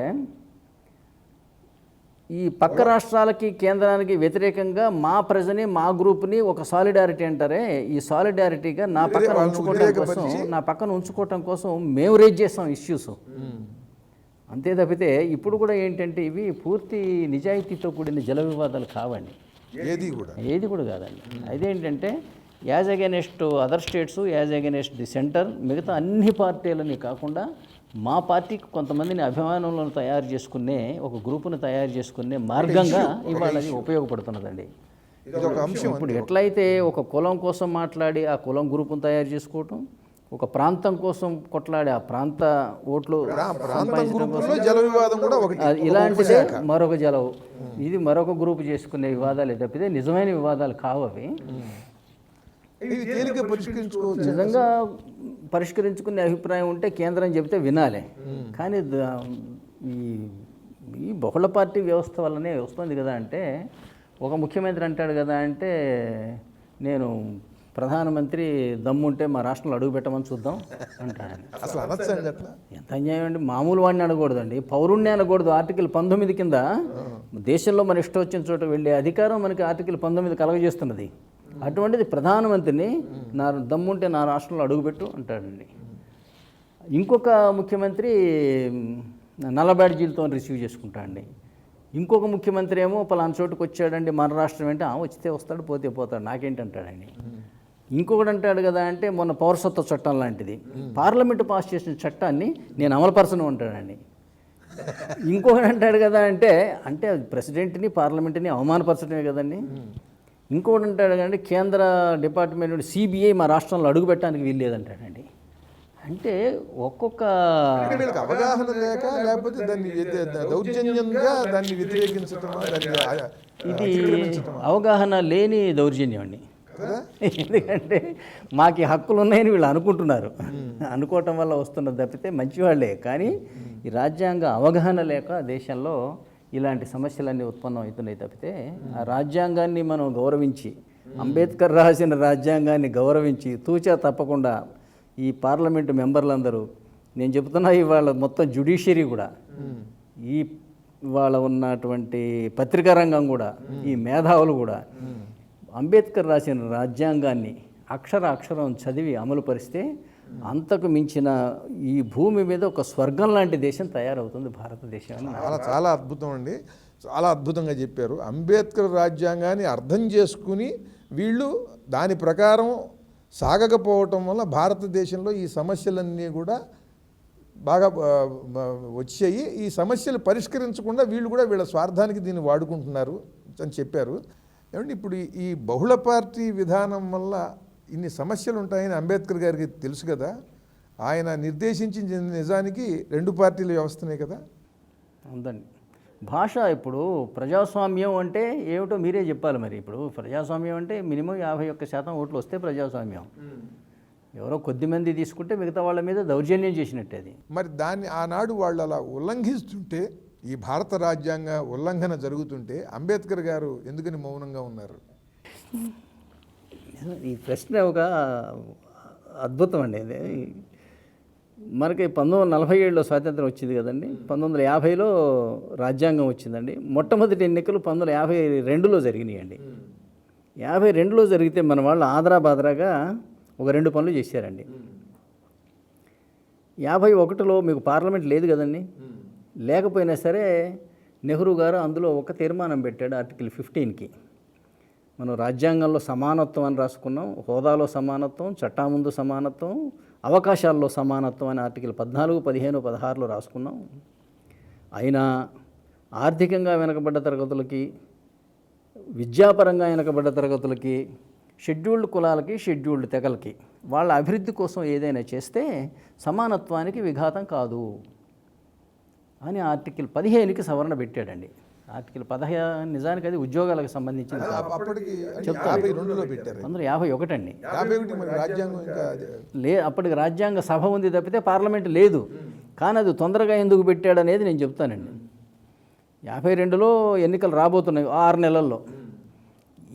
ఈ పక్క రాష్ట్రాలకి కేంద్రానికి వ్యతిరేకంగా మా ప్రజని మా గ్రూప్ని ఒక సాలిడారిటీ అంటారే, ఈ సాలిడారిటీగా నా పక్కన ఉంచుకోవటం కోసం మేము రేజ్ చేస్తాం ఇష్యూస్. అంతే తప్పితే ఇప్పుడు కూడా ఏంటంటే ఇవి పూర్తి నిజాయితీతో కూడిన జల వివాదాలు కావండి, ఏది కూడా కాదండి. అదేంటంటే as against other states, as against the centre, మిగతా అన్ని పార్టీలని కాకుండా మా పార్టీకి కొంతమందిని అభిమానులను తయారు చేసుకునే ఒక గ్రూపును తయారు చేసుకునే మార్గంగా ఇవాళ అది ఉపయోగపడుతున్నదండి. ఇప్పుడు ఎట్లయితే ఒక కులం కోసం మాట్లాడి ఆ కులం గ్రూపును తయారు చేసుకోవటం, ఒక ప్రాంతం కోసం కొట్లాడి ఆ ప్రాంత ఓట్లు ఇలాంటిదే మరొక జలవు, ఇది మరొక గ్రూపు చేసుకునే వివాదాలు తప్పితే నిజమైన వివాదాలు కావు అవి. నిజంగా పరిష్కరించుకునే అభిప్రాయం ఉంటే కేంద్రం చెబితే వినాలి. కానీ ఈ బహుళ పార్టీ వ్యవస్థ వల్లనే వస్తుంది కదా. అంటే ఒక ముఖ్యమంత్రి అంటాడు కదా, అంటే నేను ప్రధానమంత్రి దమ్ముంటే మా రాష్ట్రంలో అడుగు పెట్టమని చూద్దాం అంటాడు. ఎంత అన్యాయం అండి. మామూలు వాడిని అనకూడదండి, పౌరుణ్ణి అనకూడదు. ఆర్టికల్ 19 కింద దేశంలో మన ఇష్టం వచ్చిన చోట వెళ్ళే అధికారం మనకి ఆర్టికల్ 19 కలగజేస్తున్నది. అటువంటిది ప్రధానమంత్రిని నా దమ్ముంటే నా రాష్ట్రంలో అడుగుపెట్టు అంటాడండి. ఇంకొక ముఖ్యమంత్రి నల్ల బ్యాడ్జీలతో రిసీవ్ చేసుకుంటాడండి. ఇంకొక ముఖ్యమంత్రి ఏమో పలానా చోటుకు వచ్చాడండి, మన రాష్ట్రం ఏంటి, వచ్చితే వస్తాడు పోతే పోతాడు నాకేంటి అంటాడండి. ఇంకొకటి అంటాడు కదా, అంటే మొన్న పౌరసత్వ చట్టం లాంటిది పార్లమెంటు పాస్ చేసిన చట్టాన్ని నేను అమలుపరచను అంటాడండి. ఇంకొకటి అంటాడు కదా, అంటే ప్రెసిడెంట్ని పార్లమెంట్ని అవమానపరచడమే కదండి. ఇంకొకటి అంటాడు కానీ కేంద్ర డిపార్ట్మెంట్ నుండి సిబిఐ మా రాష్ట్రంలో అడుగు పెట్టడానికి వీల్లేదంటాడండి. అంటే ఒక్కొక్క అవగాహన లేక లేకపోతే ఇది అవగాహన లేని దౌర్జన్యం అండి. ఎందుకంటే మాకు హక్కులు ఉన్నాయని వీళ్ళు అనుకుంటున్నారు, అనుకోవటం వల్ల వస్తున్నది తప్పితే మంచివాళ్లే. కానీ ఈ రాజ్యాంగ అవగాహన లేక దేశంలో ఇలాంటి సమస్యలన్నీ ఉత్పన్నం అవుతున్నాయి తప్పితే ఆ రాజ్యాంగాన్ని మనం గౌరవించి, అంబేద్కర్ రాసిన రాజ్యాంగాన్ని గౌరవించి తూచా తప్పకుండా ఈ పార్లమెంటు మెంబర్లందరూ, నేను చెప్తున్నా ఇవాళ మొత్తం జ్యుడిషియరీ కూడా, ఈ ఇవాళ ఉన్నటువంటి పత్రికా రంగం కూడా, ఈ మేధావులు కూడా అంబేద్కర్ రాసిన రాజ్యాంగాన్ని అక్షరం చదివి అమలు పరిస్తే అంతకు మించిన ఈ భూమి మీద ఒక స్వర్గం లాంటి దేశం తయారవుతుంది భారతదేశం. చాలా అద్భుతం అండి, చాలా అద్భుతంగా చెప్పారు. అంబేద్కర్ రాజ్యాంగాన్ని అర్థం చేసుకుని వీళ్ళు దాని ప్రకారం సాగకపోవటం వల్ల భారతదేశంలో ఈ సమస్యలన్నీ కూడా బాగా వచ్చాయి. ఈ సమస్యలు పరిష్కరించకుండా వీళ్ళు కూడా వీళ్ళ స్వార్థానికి దీన్ని వాడుకుంటున్నారు అని చెప్పారు. ఏమంటే ఇప్పుడు ఈ బహుళ పార్టీ విధానం వల్ల ఇన్ని సమస్యలు ఉంటాయని అంబేద్కర్ గారికి తెలుసు కదా. ఆయన నిర్దేశించిన నిజానికి రెండు పార్టీల వ్యవస్థనే కదా ఉందండి. భాష ఇప్పుడు ప్రజాస్వామ్యం అంటే ఏమిటో మీరే చెప్పాలి. మరి ఇప్పుడు ప్రజాస్వామ్యం అంటే మినిమం 51% ఓట్లు వస్తే ప్రజాస్వామ్యం. ఎవరో కొద్దిమంది తీసుకుంటే మిగతా వాళ్ళ మీద దౌర్జన్యం చేసినట్టే అది. మరి దాన్ని ఆనాడు వాళ్ళు అలా ఉల్లంఘిస్తుంటే ఈ భారత రాజ్యాంగ ఉల్లంఘన జరుగుతుంటే అంబేద్కర్ గారు ఎందుకని మౌనంగా ఉన్నారు? ఈ ప్రశ్న ఒక అద్భుతం అండి. ఇది మనకి 1947లో స్వాతంత్రం వచ్చింది కదండి. 1950లో రాజ్యాంగం వచ్చిందండి. మొట్టమొదటి ఎన్నికలు 1952లో జరిగినాయండి. 52లో జరిగితే మన వాళ్ళు ఆదరా బాదరాగా ఒక 2 పనులు చేశారండి. 51లో మీకు పార్లమెంట్ లేదు కదండి. లేకపోయినా సరే నెహ్రూ గారు అందులో ఒక తీర్మానం పెట్టాడు ఆర్టికల్ 15కి. మనం రాజ్యాంగంలో సమానత్వం అని రాసుకున్నాం, హోదాలో సమానత్వం, చట్టం ముందు సమానత్వం, అవకాశాల్లో సమానత్వం అని ఆర్టికల్ 14, 15, 16లో రాసుకున్నాం. అయినా ఆర్థికంగా వెనకబడ్డ తరగతులకి, విద్యాపరంగా వెనకబడ్డ తరగతులకి, షెడ్యూల్డ్ కులాలకి, షెడ్యూల్డ్ తెగలకి వాళ్ళ అభివృద్ధి కోసం ఏదైనా చేస్తే సమానత్వానికి విఘాతం కాదు అని ఆర్టికల్ 15కి సవరణ పెట్టాడండి. ఆర్టికల్ 15 నిజానికి అది ఉద్యోగాలకు సంబంధించింది. అప్పటికి 52లో పెట్టారు. 1951 అండి. 51 మరి రాజ్యాంగం ఇంకా అప్పటికి రాజ్యాంగ సభ ఉంది తప్పితే పార్లమెంట్ లేదు. కానీ అది తొందరగా ఎందుకు పెట్టాడు అనేది నేను చెప్తానండి. 52లో ఎన్నికలు రాబోతున్నాయి 6 నెలల్లో.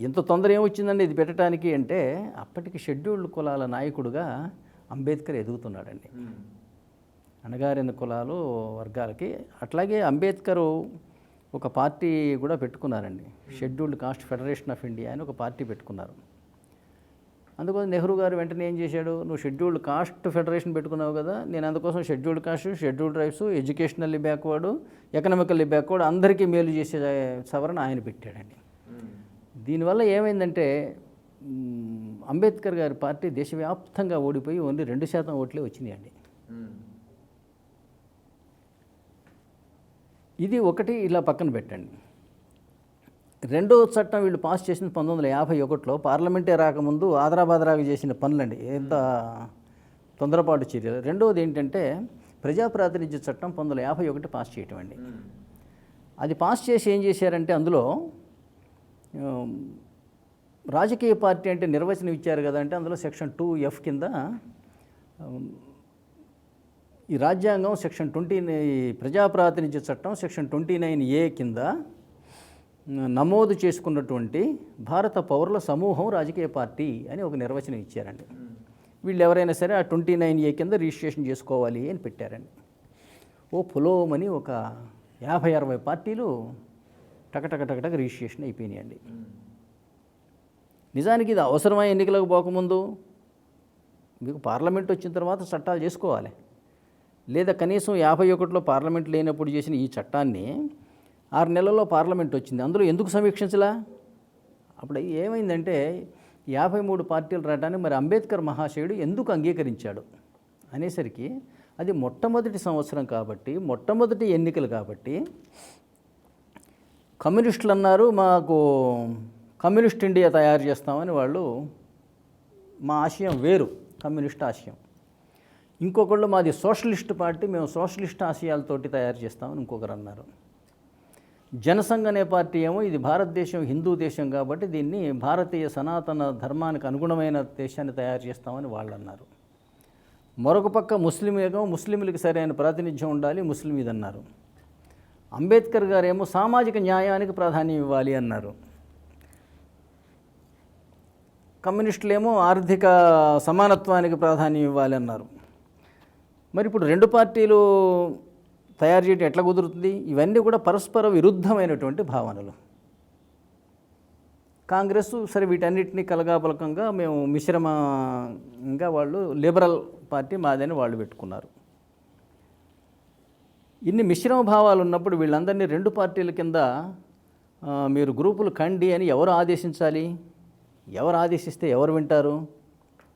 ఎంత తొందర ఏమొచ్చిందండి ఇది పెట్టడానికి అంటే, అప్పటికి షెడ్యూల్డ్ కులాల నాయకుడుగా అంబేద్కర్ ఎదుగుతున్నాడండి. అణగారిన కులాలు వర్గాలకి. అట్లాగే అంబేద్కరు ఒక పార్టీ కూడా పెట్టుకున్నారండి. Scheduled caste federation of India అని ఒక పార్టీ పెట్టుకున్నారు. అందుకోసం నెహ్రూ గారు వెంటనే ఏం చేశాడు, నువ్వు షెడ్యూల్డ్ కాస్ట్ ఫెడరేషన్ పెట్టుకున్నావు కదా, నేను అందుకోసం scheduled cost, scheduled tribes, educationally backward, economically backward అందరికీ మేలు చేసే సవరణ ఆయన పెట్టాడండి. దీనివల్ల ఏమైందంటే అంబేద్కర్ గారి పార్టీ దేశవ్యాప్తంగా ఓడిపోయి ఓన్లీ 2% ఓట్లే వచ్చినాయండి. ఇది ఒకటి ఇలా పక్కన పెట్టండి. రెండో చట్టం వీళ్ళు పాస్ చేసింది 1951లో, పార్లమెంటే రాకముందు ఆదరాబాదరాగా చేసిన పనులండి, ఎంత తొందరపాటు చర్యలు. రెండవది ఏంటంటే ప్రజాప్రాతినిధ్య చట్టం 1951 పాస్ చేయటం అండి. అది పాస్ చేసి ఏం చేశారంటే అందులో రాజకీయ పార్టీ అంటే నిర్వచనం ఇచ్చారు కదంటే, అందులో సెక్షన్ 2F కింద ఈ రాజ్యాంగం సెక్షన్ 20 ప్రజాప్రాతినిధ్య చట్టం సెక్షన్ 29A కింద నమోదు చేసుకున్నటువంటి భారత పౌరుల సమూహం రాజకీయ పార్టీ అని ఒక నిర్వచనం ఇచ్చారండి. వీళ్ళు ఎవరైనా సరే ఆ 29A కింద రిజిస్ట్రేషన్ చేసుకోవాలి అని పెట్టారండి. పులోమని ఒక 50-60 పార్టీలు టకటక రిజిస్ట్రేషన్ అయిపోయినాయండి. నిజానికి ఇది అవసరమైన ఎన్నికలకు పోకముందు మీకు పార్లమెంట్ వచ్చిన తర్వాత చట్టాలు చేసుకోవాలి. లేదా కనీసం 51లో పార్లమెంట్ లేనప్పుడు చేసిన ఈ చట్టాన్ని 6 నెలల్లో పార్లమెంట్ వచ్చింది, అందులో ఎందుకు సమీక్షించలా? అప్పుడు ఏమైందంటే 53 పార్టీలు రావడానికి మరి అంబేద్కర్ మహాశయుడు ఎందుకు అంగీకరించాడు అనేసరికి అది మొట్టమొదటి సంవత్సరం కాబట్టి, మొట్టమొదటి ఎన్నికలు కాబట్టి కమ్యూనిస్టులు అన్నారు మాకు కమ్యూనిస్ట్ ఇండియా తయారు చేస్తామని వాళ్ళు, మా ఆశయం వేరు కమ్యూనిస్ట్ ఆశయం. ఇంకొకళ్ళు మాది సోషలిస్ట్ పార్టీ, మేము సోషలిస్ట్ ఆశయాలతోటి తయారు చేస్తామని ఇంకొకరు అన్నారు. జనసంఘ్ అనే పార్టీ ఏమో ఇది భారతదేశం హిందూ దేశం కాబట్టి దీన్ని భారతీయ సనాతన ధర్మానికి అనుగుణమైన దేశాన్ని తయారు చేస్తామని వాళ్ళు అన్నారు. మరొక పక్క ముస్లింలకు సరైన ప్రాతినిధ్యం ఉండాలి, ముస్లిం ఇది అన్నారు. అంబేద్కర్ గారేమో సామాజిక న్యాయానికి ప్రాధాన్యం ఇవ్వాలి అన్నారు. కమ్యూనిస్టులేమో ఆర్థిక సమానత్వానికి ప్రాధాన్యం ఇవ్వాలి అన్నారు. మరి ఇప్పుడు 2 పార్టీలు తయారు చేయడం ఎట్లా కుదురుతుంది? ఇవన్నీ కూడా పరస్పర విరుద్ధమైనటువంటి భావనలు. కాంగ్రెస్ సరే వీటన్నిటినీ కలగాపలకంగా మేము మిశ్రమంగా వాళ్ళు లిబరల్ పార్టీ మాదని వాళ్ళు పెట్టుకున్నారు. ఇన్ని మిశ్రమ భావాలు ఉన్నప్పుడు వీళ్ళందరినీ 2 పార్టీల కింద మీరు గ్రూపులు కండి అని ఎవరు ఆదేశించాలి? ఎవరు ఆదేశిస్తే ఎవరు వింటారు?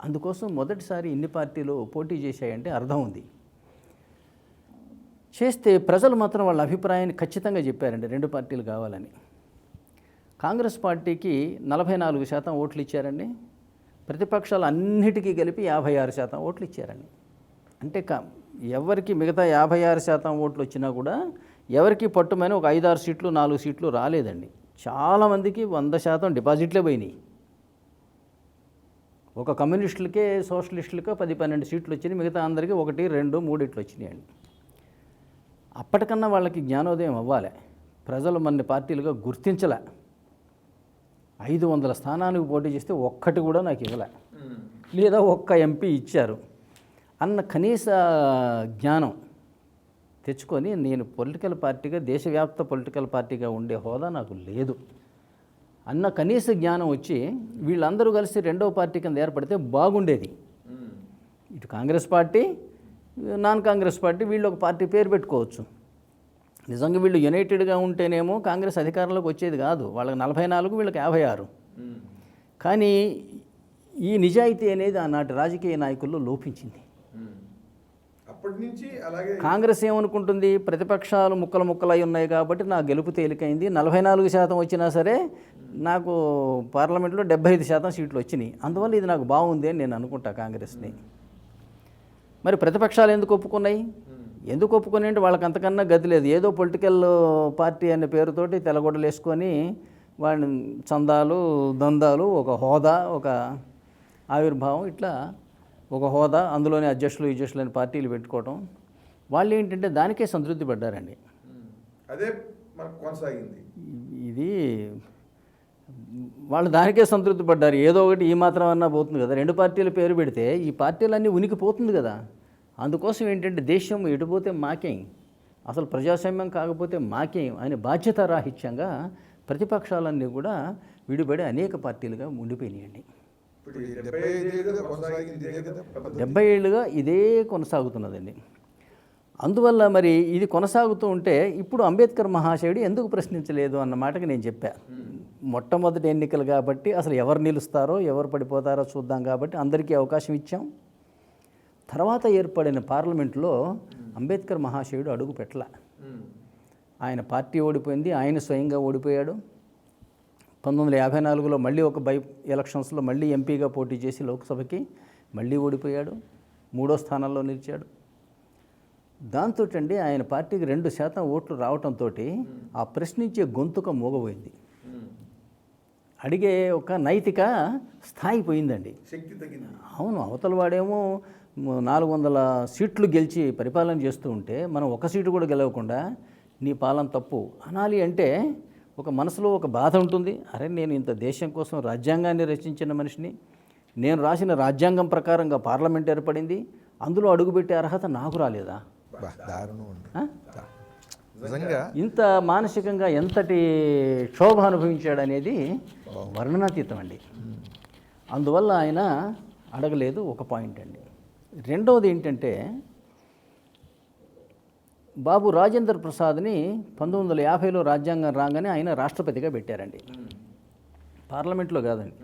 అందుకోసం మొదటిసారి ఇన్ని పార్టీలు పోటీ చేశాయంటే అర్థం ఉంది. చేస్తే ప్రజలు మాత్రం వాళ్ళ అభిప్రాయాన్ని ఖచ్చితంగా చెప్పారండి 2 పార్టీలు కావాలని. కాంగ్రెస్ పార్టీకి 44% ఓట్లు ఇచ్చారండి. ప్రతిపక్షాలు అన్నిటికీ కలిపి 56% ఓట్లు ఇచ్చారండి. అంటే ఎవరికి మిగతా 56% ఓట్లు వచ్చినా కూడా ఎవరికి పట్టుమని ఒక 5-6 సీట్లు 4 సీట్లు రాలేదండి. చాలామందికి 100% డిపాజిట్లే పోయినాయి. ఒక కమ్యూనిస్టులకే సోషలిస్టులకే 10-12 సీట్లు వచ్చినాయి, మిగతా అందరికీ 1, 2, 3 ఇట్లు వచ్చినాయండి. అప్పటికన్నా వాళ్ళకి జ్ఞానోదయం అవ్వాలి. ప్రజలు మన పార్టీలుగా గుర్తించలే. 500 స్థానానికి పోటీ చేస్తే ఒక్కటి కూడా నాకు ఇవ్వలే, లేదా ఒక్క ఎంపీ ఇచ్చారు అన్న కనీస జ్ఞానం తెచ్చుకొని నేను పొలిటికల్ పార్టీగా, దేశవ్యాప్త పొలిటికల్ పార్టీగా ఉండే హోదా నాకు లేదు అన్న కనీస జ్ఞానం వచ్చి వీళ్ళందరూ కలిసి రెండవ పార్టీ కింద ఏర్పడితే బాగుండేది. ఇటు Congress party, non Congress party, వీళ్ళు ఒక పార్టీ పేరు పెట్టుకోవచ్చు. నిజంగా వీళ్ళు యునైటెడ్గా ఉంటేనేమో కాంగ్రెస్ అధికారంలోకి వచ్చేది కాదు. వాళ్ళకి 44, వీళ్ళకి 56. కానీ ఈ నిజాయితీ అనేది ఆనాటి రాజకీయ నాయకుల్లో లోపించింది. అప్పటి నుంచి అలాగే కాంగ్రెస్ ఏమనుకుంటుంది, ప్రతిపక్షాలు ముక్కలు అయి ఉన్నాయి కాబట్టి నా గెలుపు తేలికైంది, 44% వచ్చినా సరే నాకు పార్లమెంట్లో 75% సీట్లు వచ్చినాయి, అందువల్ల ఇది నాకు బాగుంది అని నేను అనుకుంటా కాంగ్రెస్ని. మరి ప్రతిపక్షాలు ఎందుకు ఒప్పుకున్నాయి? ఎందుకు ఒప్పుకొని అంటే వాళ్ళకి అంతకన్నా గతి లేదు. ఏదో పొలిటికల్ పార్టీ అనే పేరుతోటి తెల్లగొడ్డలు వేసుకొని వాడిని చందాలు, దందాలు, ఒక హోదా, ఒక ఆవిర్భావం, ఇట్లా ఒక హోదా, అందులోనే అధ్యక్షులు అని పార్టీలు పెట్టుకోవటం. వాళ్ళు ఏంటంటే దానికే సంతృప్తి పడ్డారండి. అదే మనకు కొనసాగింది. ఇది వాళ్ళు దానికే సంతృప్తి పడ్డారు. ఏదో ఒకటి ఈ మాత్రం అన్నా పోతుంది కదా, 2 పార్టీల పేరు పెడితే ఈ పార్టీలన్నీ ఉనికి పోతుంది కదా. అందుకోసం ఏంటంటే దేశం ఎటుపోతే మాకేం, అసలు ప్రజాస్వామ్యం కాకపోతే మాకేం అని బాధ్యతారాహిత్యంగా ప్రతిపక్షాలన్నీ కూడా విడిపడి అనేక పార్టీలుగా ఉండిపోయినాయండి. 70 ఏళ్ళుగా ఇదే కొనసాగుతున్నదండి. అందువల్ల మరి ఇది కొనసాగుతూ ఉంటే ఇప్పుడు అంబేద్కర్ మహాశయుడు ఎందుకు ప్రశ్నించలేదు అన్న మాటకి నేను చెప్పా. మొట్టమొదటి ఎన్నికలు కాబట్టి అసలు ఎవరు నిలుస్తారో ఎవరు పడిపోతారో చూద్దాం కాబట్టి అందరికీ అవకాశం ఇచ్చాం. తర్వాత ఏర్పడిన పార్లమెంట్లో అంబేద్కర్ మహాశయుడు అడుగు పెట్టలే. ఆయన పార్టీ ఓడిపోయింది, ఆయన స్వయంగా ఓడిపోయాడు. 1954లో మళ్ళీ ఒక ఎలక్షన్స్లో మళ్ళీ ఎంపీగా పోటీ చేసి లోక్సభకి మళ్ళీ ఓడిపోయాడు, 3వ స్థానంలో నిలిచాడు. దాంతో అండి ఆయన పార్టీకి 2% ఓట్లు రావడంతో ఆ ప్రశ్నించే గొంతుక మోగబోయింది. అడిగే ఒక నైతిక స్థాయి పోయిందండి, శక్తి తగ్గింది. అవును, అవతల వాడేమో 400 సీట్లు గెలిచి పరిపాలన చేస్తూ ఉంటే మనం ఒక సీటు కూడా గెలవకుండా నీ పాలన తప్పు అనాలి అంటే ఒక మనసులో ఒక బాధ ఉంటుంది. అరే నేను ఇంత దేశం కోసం రాజ్యాంగాన్ని రచించిన మనిషిని, నేను రాసిన రాజ్యాంగం ప్రకారంగా పార్లమెంట్ ఏర్పడింది, అందులో అడుగుపెట్టే అర్హత నాకు రాలేదా? ఇంత మానసికంగా ఎంతటి క్షోభ అనుభవించాడు అనేది వర్ణనాతీతం అండి. అందువల్ల ఆయన అడగలేదు, ఒక పాయింట్ అండి. రెండవది ఏంటంటే బాబు రాజేంద్ర ప్రసాద్ని 1950లో రాజ్యాంగం రాగానే ఆయన రాష్ట్రపతిగా పెట్టారండి, పార్లమెంట్లో కాదండి.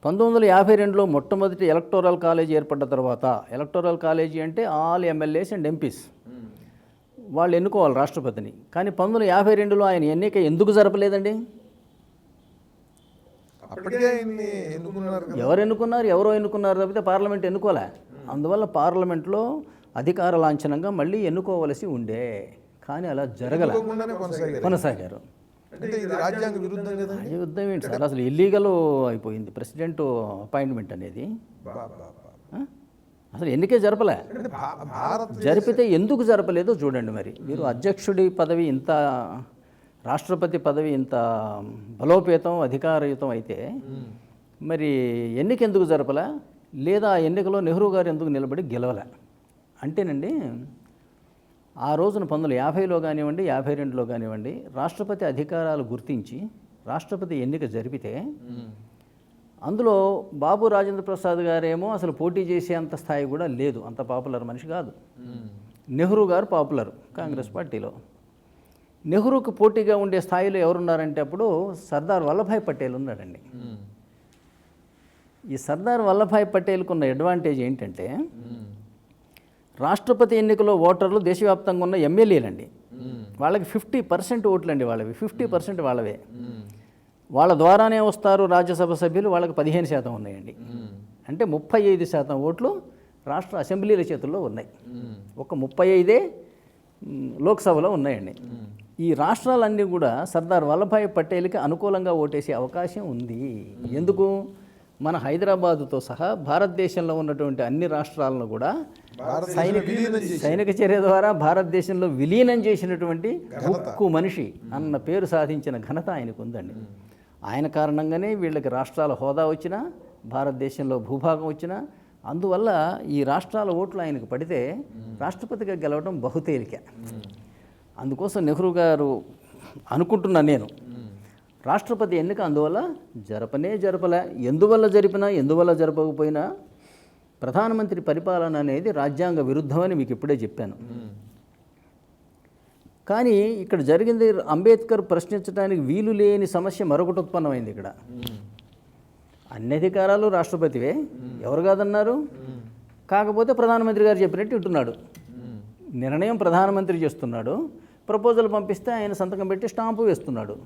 1952లో మొట్టమొదటి ఎలక్టోరల్ కాలేజీ ఏర్పడ్డ తర్వాత, ఎలక్టోరల్ కాలేజీ అంటే ఆల్ ఎమ్మెల్యేస్ అండ్ ఎంపీస్ వాళ్ళు ఎన్నుకోవాలి రాష్ట్రపతిని. కానీ 1952లో ఆయన ఎన్నిక ఎందుకు జరపలేదండి? ఎవరు ఎన్నుకున్నారు? ఎవరో ఎన్నుకున్నారు తప్పితే పార్లమెంట్ ఎన్నుకోలే. అందువల్ల పార్లమెంట్లో అధికార లాంఛనంగా మళ్ళీ ఎన్నుకోవలసి ఉండే, కానీ అలా జరగల, కొనసాగారు. యుద్ధం ఏంటి సార్, అసలు ఇల్లీగల్ అయిపోయింది ప్రెసిడెంట్ అపాయింట్మెంట్ అనేది. అసలు ఎన్నికే జరపలే. జరిపితే ఎందుకు జరపలేదో చూడండి. మరి మీరు అధ్యక్షుడి పదవి ఇంత, రాష్ట్రపతి పదవి ఇంత బలోపేతం అధికారయుతం అయితే మరి ఎన్నిక ఎందుకు జరపలే? లేదా ఎన్నికలో నెహ్రూ గారు ఎందుకు నిలబడి గెలవలే అంటేనండి, ఆ రోజున 1950లో కానివ్వండి 52లో కానివ్వండి రాష్ట్రపతి అధికారాలు గుర్తించి రాష్ట్రపతి ఎన్నిక జరిపితే అందులో బాబు రాజేంద్ర ప్రసాద్ గారేమో అసలు పోటీ చేసేంత స్థాయి కూడా లేదు, అంత పాపులర్ మనిషి కాదు. నెహ్రూ గారు పాపులర్ కాంగ్రెస్ పార్టీలో. నెహ్రూకు పోటీగా ఉండే స్థాయిలో ఎవరున్నారంటే అప్పుడు సర్దార్ వల్లభాయ్ పటేల్ ఉన్నాడండి. ఈ సర్దార్ వల్లభాయ్ పటేల్కు ఉన్న అడ్వాంటేజ్ ఏంటంటే రాష్ట్రపతి ఎన్నికలో ఓటర్లు దేశవ్యాప్తంగా ఉన్న ఎమ్మెల్యేలండి, వాళ్ళకి 50% ఓట్లండి, వాళ్ళవి 50% వాళ్ళవే. వాళ్ళ ద్వారానే వస్తారు రాజ్యసభ సభ్యులు, వాళ్ళకి 15% ఉన్నాయండి. అంటే 35% ఓట్లు రాష్ట్ర అసెంబ్లీల చేతుల్లో ఉన్నాయి, ఒక 35 లోక్సభలో ఉన్నాయండి. ఈ రాష్ట్రాలన్నీ కూడా సర్దార్ వల్లభాయ్ పటేల్కి అనుకూలంగా ఓటేసే అవకాశం ఉంది. ఎందుకు? మన హైదరాబాదుతో సహా భారతదేశంలో ఉన్నటువంటి అన్ని రాష్ట్రాలను కూడా సైనిక చర్య ద్వారా భారతదేశంలో విలీనం చేసినటువంటి ఉక్కు మనిషి అన్న పేరు సాధించిన ఘనత ఆయనకు ఉందండి. ఆయన కారణంగానే వీళ్ళకి రాష్ట్రాల హోదా వచ్చినా, భారతదేశంలో భూభాగం వచ్చినా, అందువల్ల ఈ రాష్ట్రాల ఓట్లు ఆయనకు పడితే రాష్ట్రపతిగా గెలవడం బహుతేలిక. అందుకోసం నెహ్రూ గారు అనుకుంటున్నా నేను, రాష్ట్రపతి ఎన్నిక అందువల్ల జరపలే. ఎందువల్ల జరిపినా ఎందువల్ల జరపకపోయినా ప్రధానమంత్రి పరిపాలన అనేది రాజ్యాంగ విరుద్ధమని మీకు ఇప్పుడే చెప్పాను. కానీ ఇక్కడ జరిగింది, అంబేద్కర్ ప్రశ్నించడానికి వీలు లేని సమస్య మరొకటి ఉత్పన్నమైంది. ఇక్కడ అన్ని అధికారాలు రాష్ట్రపతివే, ఎవరు కాదన్నారు. కాకపోతే ప్రధానమంత్రి గారు చెప్పినట్టు ఇట్టున్నాడు. నిర్ణయం ప్రధానమంత్రి చేస్తున్నాడు, ప్రపోజల్ పంపిస్తే ఆయన సంతకం పెట్టి స్టాంపు వేస్తున్నాడు.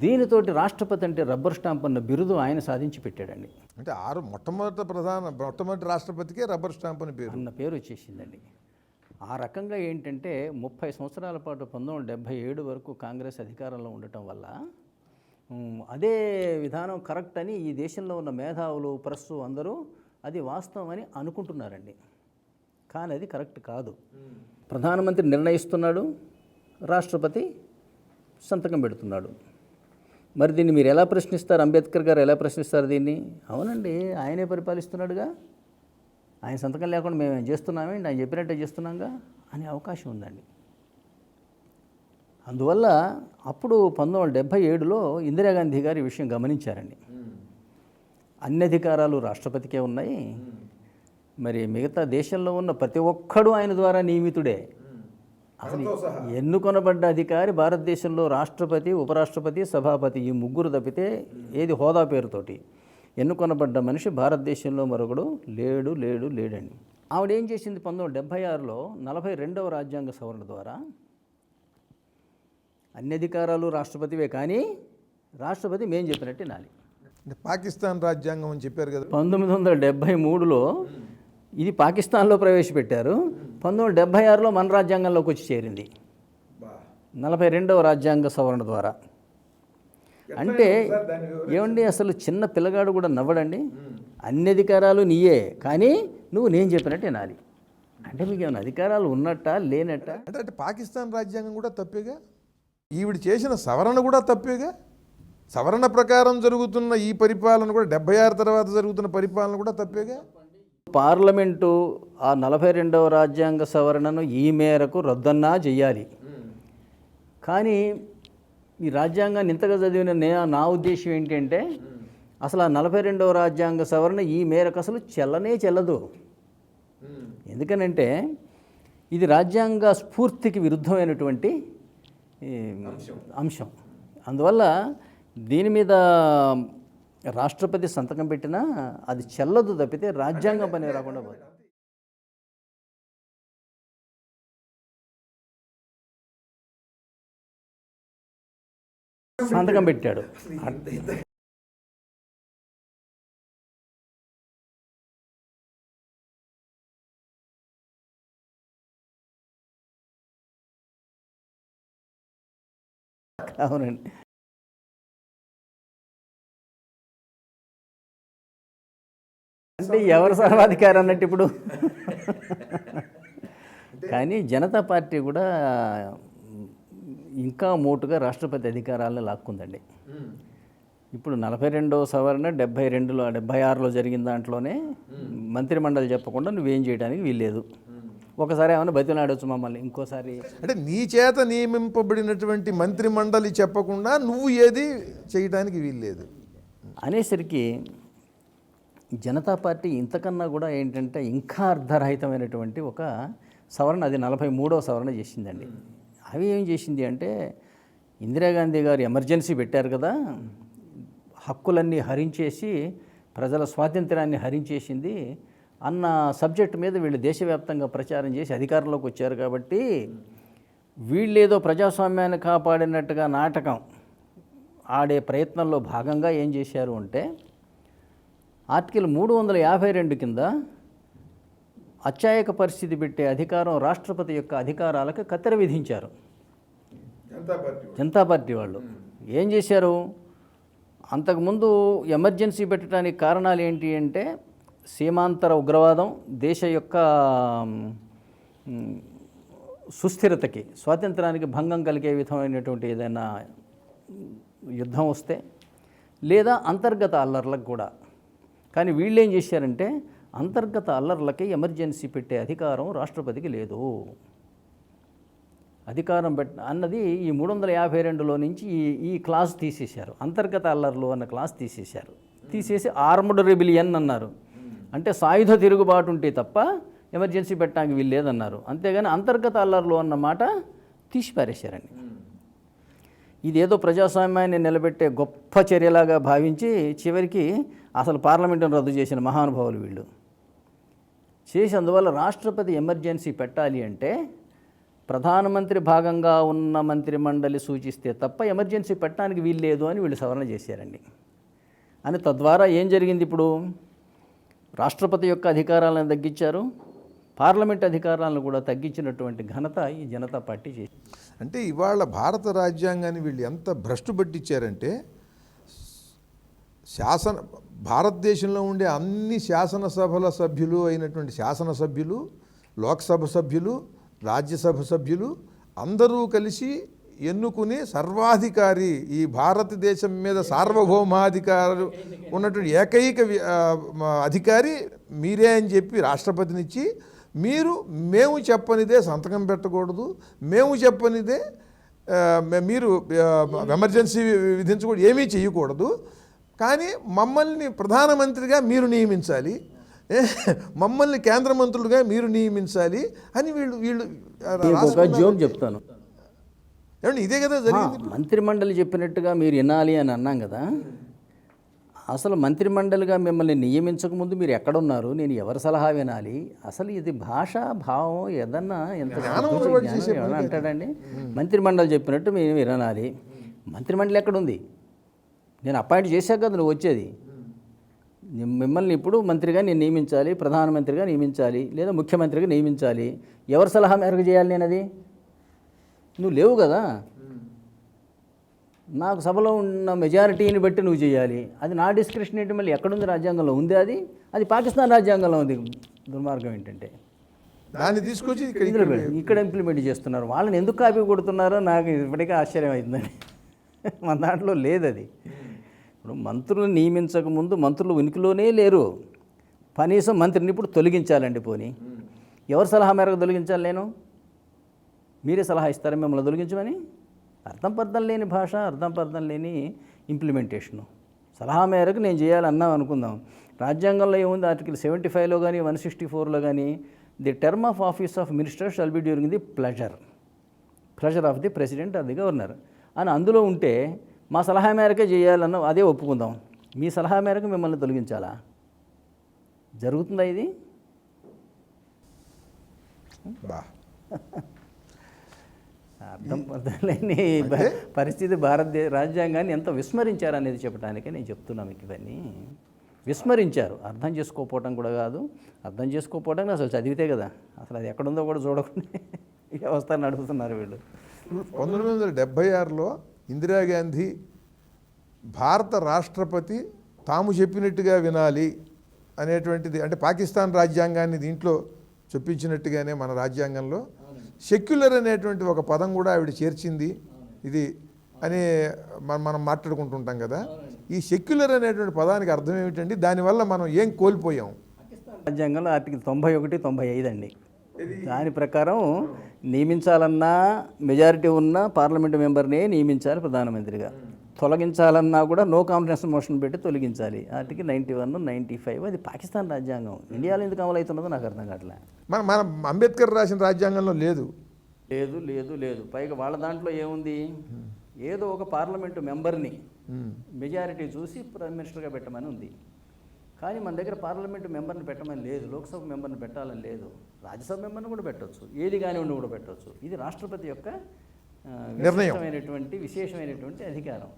దీనితోటి రాష్ట్రపతి అంటే రబ్బర్ స్టాంప్ అన్న బిరుదు ఆయన సాధించి పెట్టాడండి. అంటే మొట్టమొదటి రాష్ట్రపతికే రబ్బర్ స్టాంప్ అన్న పేరు వచ్చేసిందండి. ఆ రకంగా ఏంటంటే 30 సంవత్సరాల పాటు 1977 వరకు కాంగ్రెస్ అధికారంలో ఉండటం వల్ల అదే విధానం కరెక్ట్ అని ఈ దేశంలో ఉన్న మేధావులు, ప్రెస్సు అందరూ అది వాస్తవం అని అనుకుంటున్నారండి. కానీ అది కరెక్ట్ కాదు. ప్రధానమంత్రి నిర్ణయిస్తున్నాడు, రాష్ట్రపతి సంతకం పెడుతున్నాడు. మరి దీన్ని మీరు ఎలా ప్రశ్నిస్తారు? అంబేద్కర్ గారు ఎలా ప్రశ్నిస్తారు దీన్ని? అవునండి, ఆయనే పరిపాలిస్తున్నాడుగా, ఆయన సంతకం లేకుండా మేము చేస్తున్నామేంటి, ఆయన చెప్పినట్టే చేస్తున్నాంగా అనే అవకాశం ఉందండి. అందువల్ల అప్పుడు 1977లో ఇందిరాగాంధీ గారు ఈ విషయం గమనించారండి. అన్ని అధికారాలు రాష్ట్రపతికే ఉన్నాయి, మరి మిగతా దేశంలో ఉన్న ప్రతి ఒక్కడు ఆయన ద్వారా నియమితుడే. అసలు ఎన్నుకొనబడ్డ అధికారి భారతదేశంలో రాష్ట్రపతి, ఉపరాష్ట్రపతి, సభాపతి ఈ ముగ్గురు తప్పితే ఏది హోదా పేరుతోటి ఎన్నుకొనబడ్డ మనిషి భారతదేశంలో మరొకడు లేడండి. ఆవిడ ఏం చేసింది? 1976లో 42వ రాజ్యాంగ సవరణ ద్వారా అన్ని అధికారాలు రాష్ట్రపతివే, కానీ రాష్ట్రపతి మేం చెప్పినట్టే నాలి. పాకిస్తాన్ రాజ్యాంగం అని చెప్పారు కదా. 1973లో ఇది పాకిస్తాన్లో ప్రవేశపెట్టారు, 1976లో మన రాజ్యాంగంలోకి వచ్చి చేరింది 42వ రాజ్యాంగ సవరణ ద్వారా. అంటే ఏమండి, అసలు చిన్న పిల్లగాడు కూడా నవ్వడండి. అన్ని అధికారాలు నీయే, కానీ నువ్వు నేను చెప్పినట్టు వినాలి. అంటే మీకు ఏమైనా అధికారాలు ఉన్నట్టా లేనట్టా? అంటే పాకిస్తాన్ రాజ్యాంగం కూడా తప్పేగా, ఈవిడ చేసిన సవరణ కూడా తప్పేగా. సవరణ ప్రకారం జరుగుతున్న ఈ పరిపాలన కూడా 76 తర్వాత జరుగుతున్న పరిపాలన కూడా తప్పేగా. పార్లమెంటు ఆ 42వ రాజ్యాంగ సవరణను ఈ మేరకు రద్దన్నా చెయ్యాలి. కానీ ఈ రాజ్యాంగాన్ని ఇంతగా చదివిన నా ఉద్దేశం ఏంటంటే, అసలు ఆ 42వ రాజ్యాంగ సవరణ ఈ మేరకు అసలు చెల్లదు. ఎందుకనంటే ఇది రాజ్యాంగ స్ఫూర్తికి విరుద్ధమైనటువంటి అంశం. అందువల్ల దీని మీద రాష్ట్రపతి సంతకం పెట్టినా అది చెల్లదు తప్పితే రాజ్యాంగం పని రాకుండా పోతుంది. సంతకం పెట్టాడు. అవునండి. అంటే ఎవరు సర్వాధికారి అన్నట్టు ఇప్పుడు. కానీ జనతా పార్టీ కూడా ఇంకా మోటుగా రాష్ట్రపతి అధికారాలను లాక్కుందండి. ఇప్పుడు 42వ సవరణ 76లో జరిగిన దాంట్లోనే మంత్రిమండలి చెప్పకుండా నువ్వేం చేయడానికి వీల్లేదు. ఒకసారి ఏమైనా బతిలాడవచ్చు మమ్మల్ని, ఇంకోసారి అంటే నీ చేత నియమింపబడినటువంటి మంత్రిమండలి చెప్పకుండా నువ్వు ఏది చేయడానికి వీల్లేదు అనేసరికి జనతా పార్టీ ఇంతకన్నా కూడా ఏంటంటే ఇంకా అర్ధరహితమైనటువంటి ఒక సవరణ, అది 43వ సవరణ చేసిందండి. అవి ఏం చేసింది అంటే, ఇందిరాగాంధీ గారు ఎమర్జెన్సీ పెట్టారు కదా, హక్కులన్నీ హరించేసి ప్రజల స్వాతంత్రాన్ని హరించేసింది అన్న సబ్జెక్ట్ మీద వీళ్ళు దేశవ్యాప్తంగా ప్రచారం చేసి అధికారంలోకి వచ్చారు. కాబట్టి వీళ్ళేదో ప్రజాస్వామ్యాన్ని కాపాడినట్టుగా నాటకం ఆడే ప్రయత్నంలో భాగంగా ఏం చేశారు అంటే, ఆర్టికల్ 352 కింద అత్యాయక పరిస్థితి పెట్టే అధికారం రాష్ట్రపతి యొక్క అధికారాలకు కత్తెర విధించారు. జనతా పార్టీ వాళ్ళు ఏం చేశారు? అంతకుముందు ఎమర్జెన్సీ పెట్టడానికి కారణాలు ఏంటి అంటే సీమాంతర ఉగ్రవాదం, దేశ యొక్క మ్, సుస్థిరతకి, స్వాతంత్రానికి భంగం కలిగే విధమైనటువంటి ఏదైనా యుద్ధం వస్తే, లేదా అంతర్గత అల్లర్లకు కూడా. కానీ వీళ్ళు ఏం చేశారంటే అంతర్గత అల్లర్లకి ఎమర్జెన్సీ పెట్టే అధికారం రాష్ట్రపతికి లేదు. అధికారం అన్నది ఈ 352లో నుంచి ఈ క్లాస్ తీసేశారు. అంతర్గత అల్లర్లు అన్న క్లాస్ తీసేశారు. తీసేసి ఆర్మ్డ్ రెబిలియన్ అన్నారు. అంటే సాయుధ తిరుగుబాటు ఉంటే తప్ప ఎమర్జెన్సీ పెట్టడానికి వీలు లేదన్నారు. అంతేగాని అంతర్గత అల్లర్లు అన్న మాట తీసి పారేశారండి. ఇదేదో ప్రజాస్వామ్యాన్ని నిలబెట్టే గొప్ప చర్యలాగా భావించి చివరికి అసలు పార్లమెంటును రద్దు చేసిన మహానుభావులు వీళ్ళు చేసి, అందువల్ల రాష్ట్రపతి ఎమర్జెన్సీ పెట్టాలి అంటే ప్రధానమంత్రి భాగంగా ఉన్న మంత్రిమండలి సూచిస్తే తప్ప ఎమర్జెన్సీ పెట్టడానికి వీలు లేదు అని వీళ్ళు సవరణ చేశారండి. అని తద్వారా ఏం జరిగింది? ఇప్పుడు రాష్ట్రపతి యొక్క అధికారాలను తగ్గించారు, పార్లమెంట్ అధికారాలను కూడా తగ్గించినటువంటి ఘనత ఈ జనతా పార్టీ చేసింది. అంటే ఇవాళ భారత రాజ్యాంగాన్ని వీళ్ళు ఎంత భ్రష్టు పట్టించారంటే భారతదేశంలో ఉండే అన్ని శాసనసభల సభ్యులు అయినటువంటి శాసనసభ్యులు, లోక్సభ సభ్యులు, రాజ్యసభ సభ్యులు అందరూ కలిసి ఎన్నుకుని సర్వాధికారి, ఈ భారతదేశం మీద సార్వభౌమాధికారు ఉన్నటువంటి ఏకైక అధికారి మీరే అని చెప్పి రాష్ట్రపతినిచ్చి, మేము చెప్పనిదే సంతకం పెట్టకూడదు, మేము చెప్పనిదే మీరు ఎమర్జెన్సీ విధించకూడదు, ఏమీ చేయకూడదు, కానీ మమ్మల్ని ప్రధానమంత్రిగా మీరు నియమించాలి, మమ్మల్ని కేంద్ర మంత్రులుగా మీరు నియమించాలి అని వీళ్ళు ఒక జోక్ చెప్తాను. ఏమండి, ఇదే కదా జరిగింది. మంత్రిమండలి చెప్పినట్టుగా మీరు వినాలి అని అన్నాం కదా. అసలు మంత్రిమండలిగా మిమ్మల్ని నియమించకముందు మీరు ఎక్కడున్నారు, నేను ఎవరి సలహా వినాలి? అసలు ఇది భాష భావం ఏదన్నా ఎంత ఏమన్నా అంటాడండి? మంత్రిమండలి చెప్పినట్టు మేము వినాలి. మంత్రిమండలి ఎక్కడుంది? నేను అపాయింట్ చేశాక కదా నువ్వు వచ్చేది. మిమ్మల్ని ఇప్పుడు మంత్రిగా నేను నియమించాలి, ప్రధానమంత్రిగా నియమించాలి, లేదా ముఖ్యమంత్రిగా నియమించాలి. ఎవరి సలహా మేరకు చేయాలి నేను? అది నువ్వు లేవు కదా. నాకు సభలో ఉన్న మెజారిటీని బట్టి నువ్వు చేయాలి. అది నా డిస్క్రిప్షన్ ఏంటి? మళ్ళీ ఎక్కడుంది? రాజ్యాంగంలో ఉంది. అది పాకిస్తాన్ రాజ్యాంగంలో ఉంది. దుర్మార్గం ఏంటంటే దాన్ని తీసుకొచ్చి ఇక్కడ ఇంప్లిమెంట్ చేస్తున్నారు. వాళ్ళని ఎందుకు కాపీ కొడుతున్నారో నాకు ఇప్పటికే ఆశ్చర్యం అవుతుందండి. మన దాంట్లో లేదు అది. ఇప్పుడు మంత్రులు నియమించకముందు మంత్రులు ఉనికిలోనే లేరు. కనీసం మంత్రిని ఇప్పుడు తొలగించాలండి. పోనీ ఎవరి సలహా మేరకు తొలగించాలి? నేను మీరే సలహా ఇస్తారా మిమ్మల్ని తొలగించమని? అర్థం పర్థం లేని భాష, అర్థం పర్థం లేని ఇంప్లిమెంటేషను. సలహా మేరకు నేను చేయాలన్నాం అనుకుందాం. రాజ్యాంగంలో ఏముంది? ఆర్టికల్ 75లో కానీ 164లో కానీ the term of office of minister shall be during the pleasure of the president or the governor అని అందులో ఉంటే మా సలహా మేరకే చేయాలన్న అదే ఒప్పుకుందాం. మీ సలహా మేరకు మిమ్మల్ని తొలగించాలా? జరుగుతుందా ఇది? అర్థం లేని పరిస్థితి. రాజ్యాంగాన్ని ఎంత విస్మరించారనేది చెప్పడానికే నేను చెప్తున్నాను. మీకు ఇవన్నీ విస్మరించారు. అర్థం చేసుకోకపోవటం కూడా కాదు, అర్థం చేసుకోకపోవడం అసలు చదివితే కదా. అసలు అది ఎక్కడుందో కూడా చూడకుండా వ్యవస్థ నడుపుతున్నారు వీళ్ళు. 1976లో ఇందిరాగాంధీ భారత రాష్ట్రపతి తాము చెప్పినట్టుగా వినాలి అనేటువంటిది, అంటే పాకిస్తాన్ రాజ్యాంగాన్ని దీంట్లో చొప్పించినట్టుగానే మన రాజ్యాంగంలో సెక్యులర్ అనేటువంటి ఒక పదం కూడా ఆవిడ చేర్చింది. ఇది అని మనం మాట్లాడుకుంటుంటాం కదా. ఈ సెక్యులర్ అనేటువంటి పదానికి అర్థం ఏమిటండి? దానివల్ల మనం ఏం కోల్పోయాం? రాజ్యాంగంలో ఆర్టికల్ 91, 95 అండి. దాని ప్రకారం నియమించాలన్నా మెజారిటీ ఉన్న పార్లమెంటు మెంబర్నే నియమించాలి ప్రధానమంత్రిగా. తొలగించాలన్నా కూడా నో కాన్ఫిడెన్స్ మోషన్ పెట్టి తొలగించాలి. ఆర్టికల్ 91, 95 అది పాకిస్తాన్ రాజ్యాంగం. ఇండియాలో ఎందుకు అమలు అవుతున్నదో నాకు అర్థం కావట్లే. మన అంబేద్కర్ రాసిన రాజ్యాంగంలో లేదు. లేదు లేదు లేదు పైగా వాళ్ళ దాంట్లో ఏముంది? ఏదో ఒక పార్లమెంటు మెంబర్ని మెజారిటీ చూసి ప్రైమ్ మినిస్టర్గా పెట్టమని ఉంది. కానీ మన దగ్గర పార్లమెంటు మెంబర్ని పెట్టమని లేదు, లోక్సభ మెంబర్ని పెట్టాలని లేదు, రాజ్యసభ మెంబర్ని కూడా పెట్టవచ్చు, ఏది కానివ్వండి కూడా పెట్టవచ్చు. ఇది రాష్ట్రపతి యొక్క విశేషమైనటువంటి అధికారం.